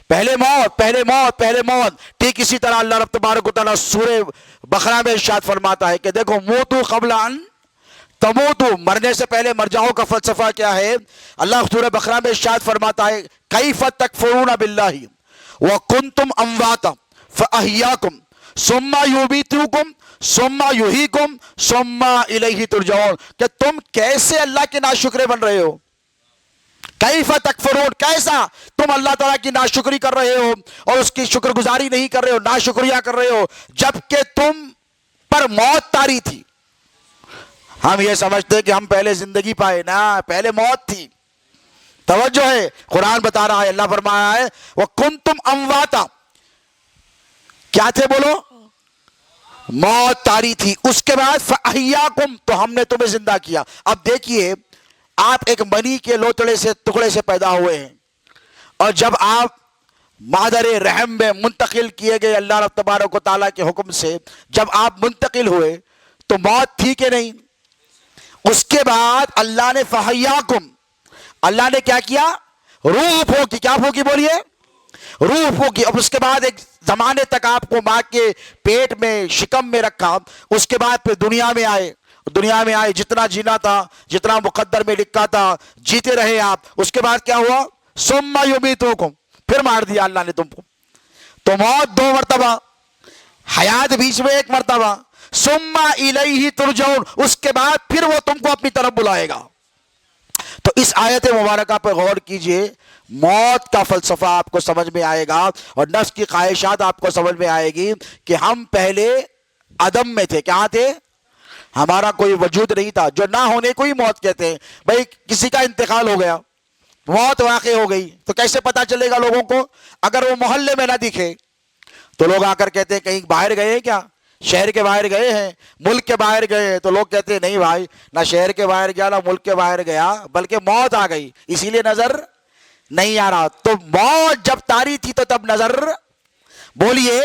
پہلے موت۔ ٹھیک اسی طرح اللہ رب تبارک و تعالیٰ سورہ بقرہ میں ارشاد فرماتا ہے کہ دیکھو، موتو قبل ان تموتو، مرنے سے پہلے مر جاؤ کا فلسفہ کیا ہے؟ اللہ سورہ بقرہ میں ارشاد فرماتا ہے، کیف تکفرون باللہ وکنتم امواتا فاحیاکم ثم یمیتکم ثم یحییکم ثم الیہ ترجعون، کہ تم کیسے اللہ کے ناشکرے بن رہے ہو؟ کیف تکفرون، کیسا تم اللہ تعالیٰ کی ناشکری کر رہے ہو اور اس کی شکر گزاری نہیں کر رہے ہو، ناشکریہ کر رہے ہو، جبکہ تم پر موت طاری تھی۔ ہم یہ سمجھتے کہ ہم پہلے زندگی پائے، نا، پہلے موت تھی۔ توجہ ہے، قرآن بتا رہا ہے، اللہ فرمایا ہے وَكُنْتُمْ أَمْوَاتًا، کیا تھے بولو؟ موت طاری تھی، اس کے بعد فَأَحْيَاكُمْ، تو ہم نے تمہیں زندہ کیا۔ اب دیکھیے، آپ ایک منی کے لوتڑے سے ٹکڑے سے پیدا ہوئے ہیں، اور جب آپ مادر رحم میں منتقل کیے گئے اللہ رب تبارک و تعالیٰ کے حکم سے، جب آپ منتقل ہوئے تو موت تھی کہ نہیں؟ اس کے بعد اللہ نے فحیاکم، اللہ نے کیا کیا؟ روح پھونکی. کیا پھونکی؟ بولیے. روح پھونکی. اب اس کے بعد ایک زمانے تک آپ کو ماں کے پیٹ میں شکم میں رکھا، اس کے بعد پھر دنیا میں آئے. دنیا میں آئے، جتنا جینا تھا، جتنا مقدر میں لکھا تھا جیتے رہے آپ. اس کے بعد کیا ہوا؟ ثم یمیتکم، پھر مار دیا اللہ نے تم کو. تو موت 2 مرتبہ، حیات بیچ میں 1 مرتبہ. ثم الیہ ترجعون، اس کے بعد پھر وہ تم کو اپنی طرف بلائے گا. تو اس آیت مبارکہ پہ غور کیجئے، موت کا فلسفہ آپ کو سمجھ میں آئے گا اور نفس کی خواہشات آپ کو سمجھ میں آئے گی کہ ہم پہلے عدم میں تھے. کہاں تھے؟ ہمارا کوئی وجود نہیں تھا، جو نہ ہونے کو ہی موت کہتے ہیں. بھئی کسی کا انتقال ہو گیا، موت واقع ہو گئی، تو کیسے پتا چلے گا لوگوں کو؟ اگر وہ محلے میں نہ دکھے تو لوگ آ کر کہتے ہیں کہیں باہر گئے ہیں کیا؟ شہر کے باہر گئے ہیں، ملک کے باہر گئے ہیں. تو لوگ کہتے ہیں نہیں بھائی، نہ شہر کے باہر گیا نہ ملک کے باہر گیا، بلکہ موت آ گئی اسی لیے نظر نہیں آ رہا. تو موت جب طاری تھی تو تب نظر، بولیے،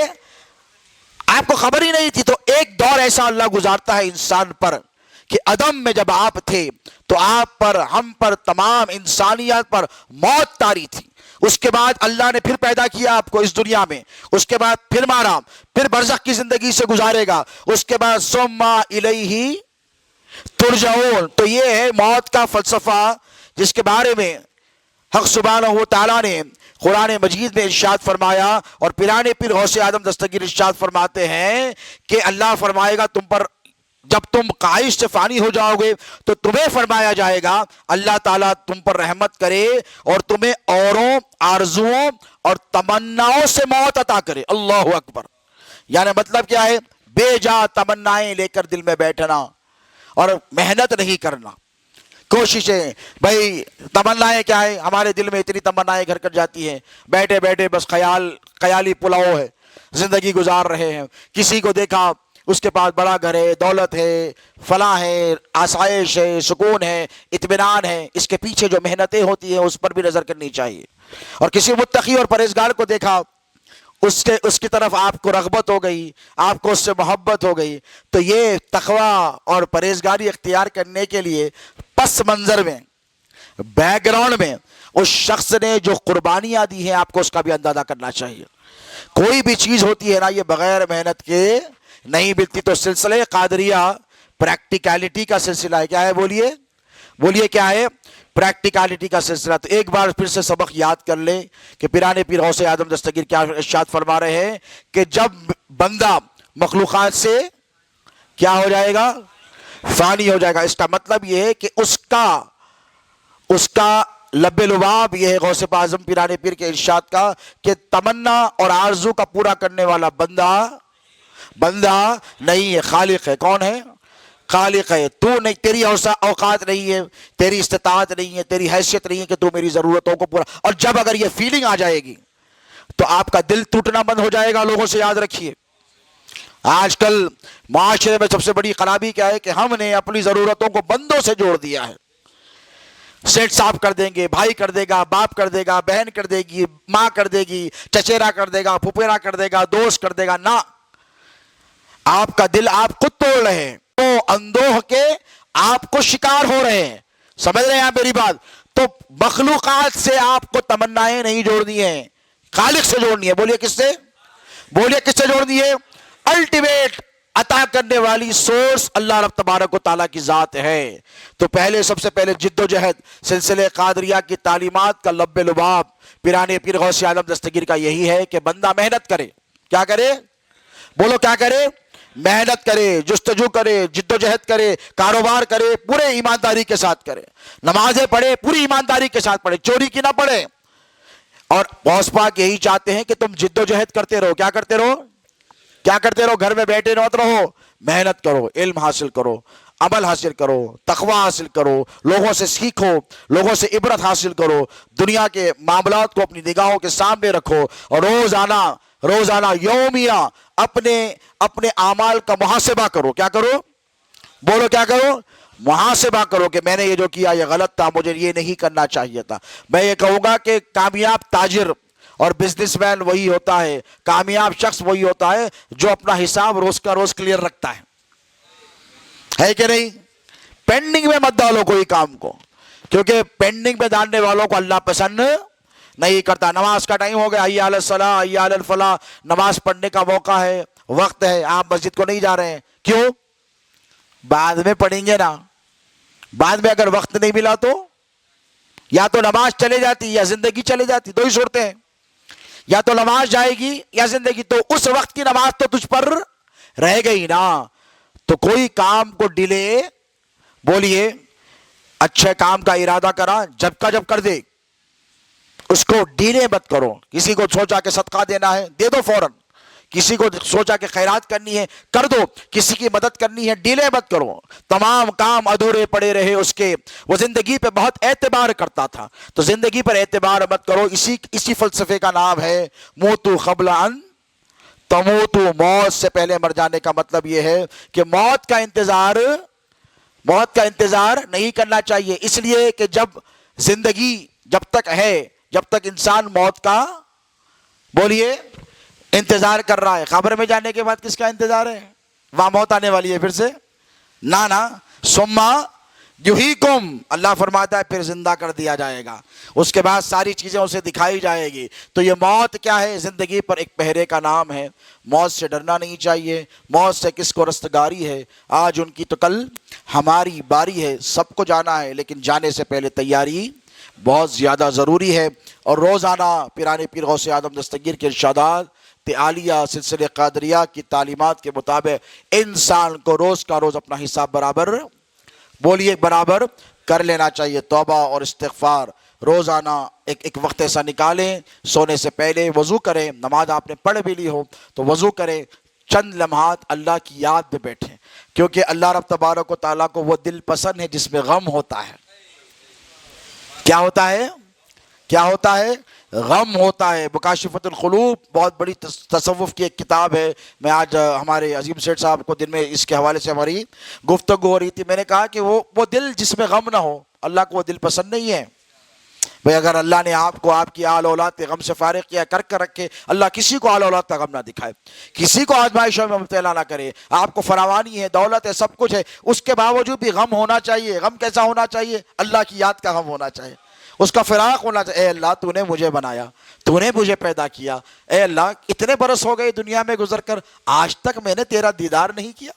آپ کو خبر ہی نہیں تھی. تو ایک دور ایسا اللہ گزارتا ہے انسان پر کہ عدم میں جب آپ تھے تو آپ پر، ہم پر، تمام انسانیت پر موت طاری تھی. اس کے بعد اللہ نے پھر پیدا کیا آپ کو اس دنیا میں، اس کے بعد پھر مارا، پھر برزخ کی زندگی سے گزارے گا، اس کے بعد ثم الیہ ترجعون. تو یہ ہے موت کا فلسفہ جس کے بارے میں حق سبحانہ و تعالیٰ نے قرآن مجید میں ارشاد فرمایا. اور پیرانے پیر غوث اعظم دستگیر ارشاد فرماتے ہیں کہ اللہ فرمائے گا تم پر، جب تم خواہش سے فانی ہو جاؤ گے تو تمہیں فرمایا جائے گا اللہ تعالیٰ تم پر رحمت کرے اور تمہیں اوروں، آرزوؤں اور تمناؤں سے موت عطا کرے. اللہ اکبر. یعنی مطلب کیا ہے؟ بے جا تمنائیں لے کر دل میں بیٹھنا اور محنت نہیں کرنا، کوششیں. بھائی تمنائیں کیا ہے؟ ہمارے دل میں اتنی تمنائیں گھر کر جاتی ہیں، بیٹھے بیٹھے بس خیالی پلاؤ ہے، زندگی گزار رہے ہیں. کسی کو دیکھا اس کے پاس بڑا گھر ہے، دولت ہے، فلاں ہے، آسائش ہے، سکون ہے، اطمینان ہے. اس کے پیچھے جو محنتیں ہوتی ہیں اس پر بھی نظر کرنی چاہیے. اور کسی متقی اور پرہیزگار کو دیکھا، اس کی طرف آپ کو رغبت ہو گئی، آپ کو اس سے محبت ہو گئی. تو یہ تقوی اور پرہیزگاری اختیار کرنے کے لیے پس منظر میں، بیک گراؤنڈ میں اس شخص نے جو قربانیاں دی ہیں آپ کو اس کا بھی اندازہ کرنا چاہیے. کوئی بھی چیز ہوتی ہے نا، یہ بغیر محنت کے نہیں ملتی. تو سلسلہ قادریہ پریکٹیکلٹی کا سلسلہ ہے. کیا ہے؟ بولیے کیا ہے؟ پریکٹیکلٹی کا سلسلہ. تو ایک بار پھر سے سبق یاد کر لیں کہ پیرانے پیر غوث اعظم دستگیر کیا ارشاد فرما رہے ہیں کہ جب بندہ مخلوقات سے کیا ہو جائے گا؟ فانی ہو جائے گا. اس کا مطلب یہ ہے کہ اس کا لب لباب یہ ہے غوث اعظم پیرانے پیر کے ارشاد کا کہ تمنا اور آرزو کا پورا کرنے والا بندہ نہیں ہے، خالق ہے. کون ہے؟ خالق ہے. تو نہیں، تیری اوقات نہیں ہے، تیری استطاعت نہیں ہے، تیری حیثیت نہیں ہے کہ تو میری ضرورتوں کو پورا. اور جب اگر یہ فیلنگ آ جائے گی تو آپ کا دل ٹوٹنا بند ہو جائے گا. لوگوں سے یاد رکھیے، آج کل معاشرے میں سب سے بڑی خرابی کیا ہے کہ ہم نے اپنی ضرورتوں کو بندوں سے جوڑ دیا ہے. سیٹ صاحب کر دیں گے، بھائی کر دے گا، باپ کر دے گا، بہن کر دے گی، ماں کر دے گی، چچیرا کر دے گا، پھپھیرا کر دے گا، دوست کر دے گا. نہ، آپ کا دل آپ خود توڑ رہے ہیں. تو اندوہ کے آپ کو شکار ہو رہے ہیں. سمجھ رہے ہیں آپ میری بات؟ تو مخلوقات سے آپ کو تمنائیں نہیں جوڑنی ہیں، خالق سے جوڑنی ہے. بولیے کس سے؟ کس سے جوڑنی ہے؟ الٹیمیٹ عطا کرنے والی سورس اللہ رب تبارک و تعالیٰ کی ذات ہے. تو سب سے پہلے جد و جہد سلسلہ قادریہ کی تعلیمات کا لب لباب پیرانے پیر غوث اعظم دستگیر کا یہی ہے کہ بندہ محنت کرے. کیا کرے؟ بولو کیا کرے؟ محنت کرے، جستجو کرے، جد و جہد کرے، کاروبار کرے، پورے ایمانداری کے ساتھ کرے، نمازیں پڑھے، پوری ایمانداری کے ساتھ پڑھے، چوری کی نہ پڑھے. اور غوث پاک یہی چاہتے ہیں کہ تم جد و جہد کرتے رہو. کیا کرتے رہو؟ گھر میں بیٹھے مت رہو، محنت کرو، علم حاصل کرو، عمل حاصل کرو، تقوی حاصل کرو، لوگوں سے سیکھو، لوگوں سے عبرت حاصل کرو، دنیا کے معاملات کو اپنی نگاہوں کے سامنے رکھو اور روزانہ یومیہ اپنے اعمال کا محاسبہ کرو. کیا کرو؟ بولو کیا کرو؟ محاسبہ کرو کہ میں نے یہ جو کیا یہ غلط تھا، مجھے یہ نہیں کرنا چاہیے تھا۔ میں یہ کہوں گا کہ کامیاب تاجر اور بزنس مین وہی ہوتا ہے، کامیاب شخص وہی ہوتا ہے جو اپنا حساب روز کا روز کلیئر رکھتا ہے کہ نہیں؟ پینڈنگ میں مت ڈالو کوئی کام کو، کیونکہ پینڈنگ میں ڈالنے والوں کو اللہ پسند نہیں کرتا۔ نماز کا ٹائم ہو گیا، حی علی الصلاۃ حی علی الفلاح، نماز پڑھنے کا موقع ہے، وقت ہے، آپ مسجد کو نہیں جا رہے ہیں، کیوں؟ بعد میں پڑھیں گے نا، بعد میں اگر وقت نہیں ملا تو یا تو نماز چلے جاتی یا زندگی چلے جاتی، دو ہی صورتیں ہیں، یا تو نماز جائے گی یا زندگی۔ تو اس وقت کی نماز تو تجھ پر رہ گئی نا۔ تو کوئی کام کو ڈیلے، بولیے اچھے کام کا ارادہ کرا، جب کا جب کر دے، اس کو ڈیلے مت کرو۔ کسی کو سوچا کہ صدقہ دینا ہے دے دو فوراً، کسی کو سوچا کہ خیرات کرنی ہے کر دو، کسی کی مدد کرنی ہے ڈیلے مت کرو۔ تمام کام ادھورے پڑے رہے اس کے، وہ زندگی پہ بہت اعتبار کرتا تھا، تو زندگی پر اعتبار مت کرو۔ اسی فلسفے کا نام ہے موتو قبل ان تموتو، موت سے پہلے مر جانے کا مطلب یہ ہے کہ موت کا انتظار نہیں کرنا چاہیے، اس لیے کہ جب زندگی جب تک ہے، جب تک انسان موت کا، بولیے، انتظار کر رہا ہے، قبر میں جانے کے بعد کس کا انتظار ہے؟ وہاں موت آنے والی ہے پھر سے، نا سما یحییکم، اللہ فرماتا ہے پھر زندہ کر دیا جائے گا، اس کے بعد ساری چیزیں اسے دکھائی جائے گی۔ تو یہ موت کیا ہے؟ زندگی پر ایک پہرے کا نام ہے، موت سے ڈرنا نہیں چاہیے۔ موت سے کس کو رستگاری ہے؟ آج ان کی تو کل ہماری باری ہے، سب کو جانا ہے، لیکن جانے سے پہلے تیاری بہت زیادہ ضروری ہے۔ اور روزانہ پیرانے پیر غوث اعظم دستگیر کے ارشادات عالیہ سلسلہ قادریہ کی تعلیمات کے مطابق انسان کو روز کا روز اپنا حساب برابر کر لینا چاہیے۔ توبہ اور استغفار روزانہ ایک وقت ایسا نکالیں، سونے سے پہلے وضو کریں، نماز آپ نے پڑھ بھی لی ہو تو وضو کریں، چند لمحات اللہ کی یاد میں بیٹھیں، کیونکہ اللہ رب تبارک و تعالیٰ کو وہ دل پسند ہے جس میں غم ہوتا ہے۔ کیا ہوتا ہے؟ غم ہوتا ہے۔ مکاشفۃ القلوب بہت بڑی تصوف کی ایک کتاب ہے۔ میں آج ہمارے عظیم سیٹھ صاحب کو دن میں اس کے حوالے سے ہماری گفتگو ہو رہی تھی، میں نے کہا کہ وہ دل جس میں غم نہ ہو، اللہ کو وہ دل پسند نہیں ہے۔ بھئی اگر اللہ نے آپ کو آپ کی آل اولاد کے غم سے فارغ کیا کر رکھے، اللہ کسی کو آل اولاد کا غم نہ دکھائے، کسی کو آزمائشوں میں مبتلا نہ کرے۔ آپ کو فراوانی ہے، دولت ہے، سب کچھ ہے، اس کے باوجود بھی غم ہونا چاہیے۔ غم کیسا ہونا چاہیے؟ اللہ کی یاد کا غم ہونا چاہیے، اس کا فراق ہونا چاہیے۔ اے اللہ تو نے مجھے بنایا، تو نے مجھے پیدا کیا، اے اللہ اتنے برس ہو گئے دنیا میں گزر کر، آج تک میں نے تیرا دیدار نہیں کیا،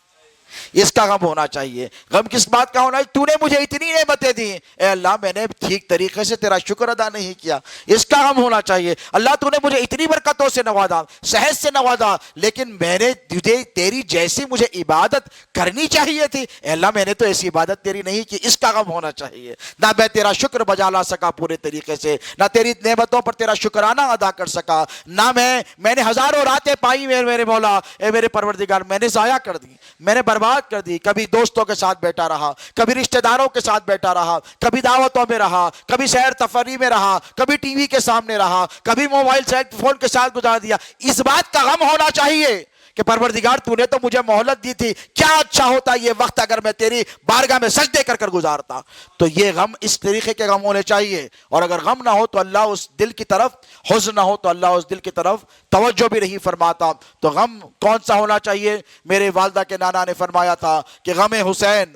اس کا غم ہونا چاہیے۔ غم کس بات کا ہونا ہے؟ تو نے مجھے اتنی نعمتیں دی، اے اللہ میں نے ٹھیک طریقے سے تیرا شکر ادا نہیں کیا، اس کا غم ہونا چاہیے۔ اللہ تو نے مجھے اتنی برکتوں سے نوازا، صحت سے نوازا، لیکن میں نے تجھے تیری جیسی مجھے عبادت کرنی چاہیے تھی، اے اللہ میں نے تو ایسی عبادت تیری نہیں کی، اس کا غم ہونا چاہیے۔ نہ میں تیرا شکر بجا لا سکا پورے طریقے سے، نہ تیری نعمتوں پر تیرا شکرانہ ادا کر سکا، نہ میں نے ہزاروں راتیں پائی میرے مولا، اے میرے پروردگار میں نے ضائع کر دی، میں نے برباد کر دی۔ کبھی دوستوں کے ساتھ بیٹھا رہا، کبھی رشتہ داروں کے ساتھ بیٹھا رہا، کبھی دعوتوں میں رہا، کبھی سیر تفریح میں رہا، کبھی ٹی وی کے سامنے رہا، کبھی موبائل فون کے ساتھ گزار دیا۔ اس بات کا غم ہونا چاہیے کہ پروردگار تو نے تو مجھے مہلت دی تھی، کیا اچھا ہوتا یہ وقت اگر میں تیری بارگاہ میں سجدے کر گزارتا۔ تو یہ غم اس طریقے کے غم ہونے چاہیے۔ اور اگر غم نہ ہو تو اللہ اس دل کی طرف، حزن نہ ہو تو اللہ اس دل کی طرف توجہ بھی نہیں فرماتا۔ تو غم کون سا ہونا چاہیے؟ میرے والدہ کے نانا نے فرمایا تھا کہ غم حسین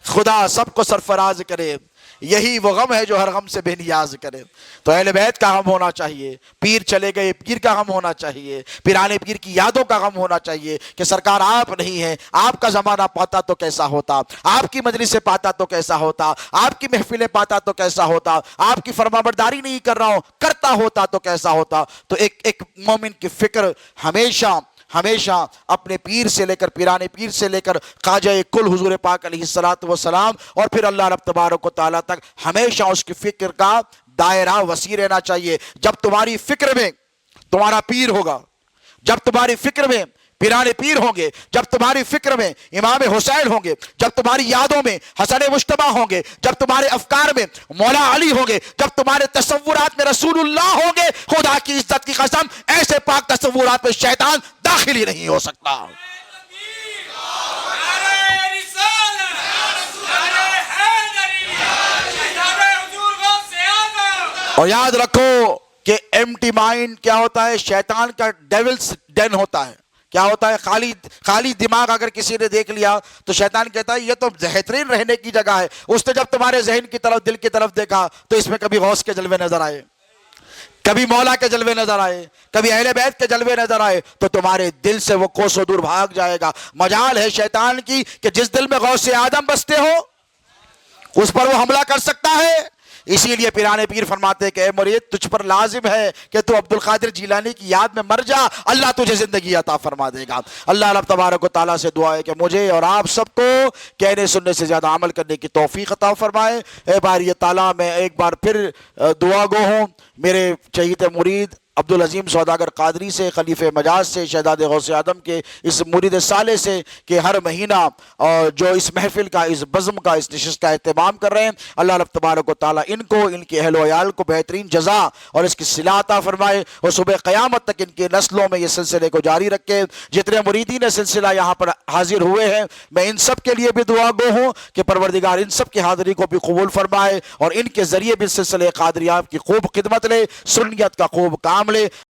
خدا سب کو سرفراز کرے، یہی وہ غم ہے جو ہر غم سے بے نیاز کرے۔ تو اہل بیت کا غم ہونا چاہیے، پیر چلے گئے پیر کا غم ہونا چاہیے، پیرانے پیر کی یادوں کا غم ہونا چاہیے کہ سرکار آپ نہیں ہیں، آپ کا زمانہ پاتا تو کیسا ہوتا، آپ کی مجلس سے پاتا تو کیسا ہوتا، آپ کی محفلیں پاتا تو کیسا ہوتا، آپ کی فرمانبرداری نہیں کر رہا ہوں کرتا ہوتا تو کیسا ہوتا۔ تو ایک مومن کی فکر ہمیشہ اپنے پیر سے لے کر، پیرانے پیر سے لے کر خواجہ کل حضور پاک علیہ الصلوۃ والسلام اور پھر اللہ رب تبارک و تعالیٰ تک، ہمیشہ اس کی فکر کا دائرہ وسیع رہنا چاہیے۔ جب تمہاری فکر میں تمہارا پیر ہوگا، جب تمہاری فکر میں پیرانے پیر ہوں گے، جب تمہاری فکر میں امام حسین ہوں گے، جب تمہاری یادوں میں حسن مجتبیٰ ہوں گے، جب تمہارے افکار میں مولا علی ہوں گے، جب تمہارے تصورات میں رسول اللہ ہوں گے، خدا کی عزت کی قسم ایسے پاک تصورات میں شیطان داخل ہی نہیں ہو سکتا۔ اور یاد رکھو کہ ایمٹی مائنڈ کیا ہوتا ہے؟ شیطان کا ڈیولز ڈین ہوتا ہے. کیا ہوتا ہے؟ خالی دماغ اگر کسی نے دیکھ لیا تو شیطان کہتا ہے یہ تو بہترین رہنے کی جگہ ہے. اس نے جب تمہارے ذہن کی طرف، دل کی طرف دیکھا تو اس میں کبھی غوث کے جلوے نظر آئے، کبھی مولا کے جلوے نظر آئے، کبھی اہل بیت کے جلوے نظر آئے، تو تمہارے دل سے وہ کوسوں دور بھاگ جائے گا. مجال ہے شیطان کی کہ جس دل میں غوث آدم بستے ہو اس پر وہ حملہ کر سکتا ہے. اسی لیے پیرانے پیر فرماتے ہیں کہ اے مرید، تجھ پر لازم ہے کہ تو عبد القادر جیلانی کی یاد میں مر جا، اللہ تجھے زندگی عطا فرما دے گا. اللہ رب تبارک و تعالیٰ سے دعا ہے کہ مجھے اور آپ سب کو کہنے سننے سے زیادہ عمل کرنے کی توفیق عطا فرمائے. اے باری تعالیٰ، میں ایک بار پھر دعا گو ہوں میرے چہیتے مرید عبدالعظیم سوداگر قادری سے، خلیفہ مجاز سے، شہزاد غوث آدم کے اس مرید صالح سے کہ ہر مہینہ جو اس محفل کا، اس بزم کا، اس نشست کا اہتمام کر رہے ہیں، اللہ رب تبارک و تعالیٰ ان کو، ان کے اہل و عیال کو بہترین جزا اور اس کی صلہ عطا فرمائے، اور صبح قیامت تک ان کے نسلوں میں یہ سلسلے کو جاری رکھے. جتنے مریدین سلسلہ یہاں پر حاضر ہوئے ہیں، میں ان سب کے لیے بھی دعا گو ہوں کہ پروردگار ان سب کی حاضری کو بھی قبول فرمائے اور ان کے ذریعے بھی سلسلے قادریات کی خوب خدمت لے، سنیت کا خوب کام لے.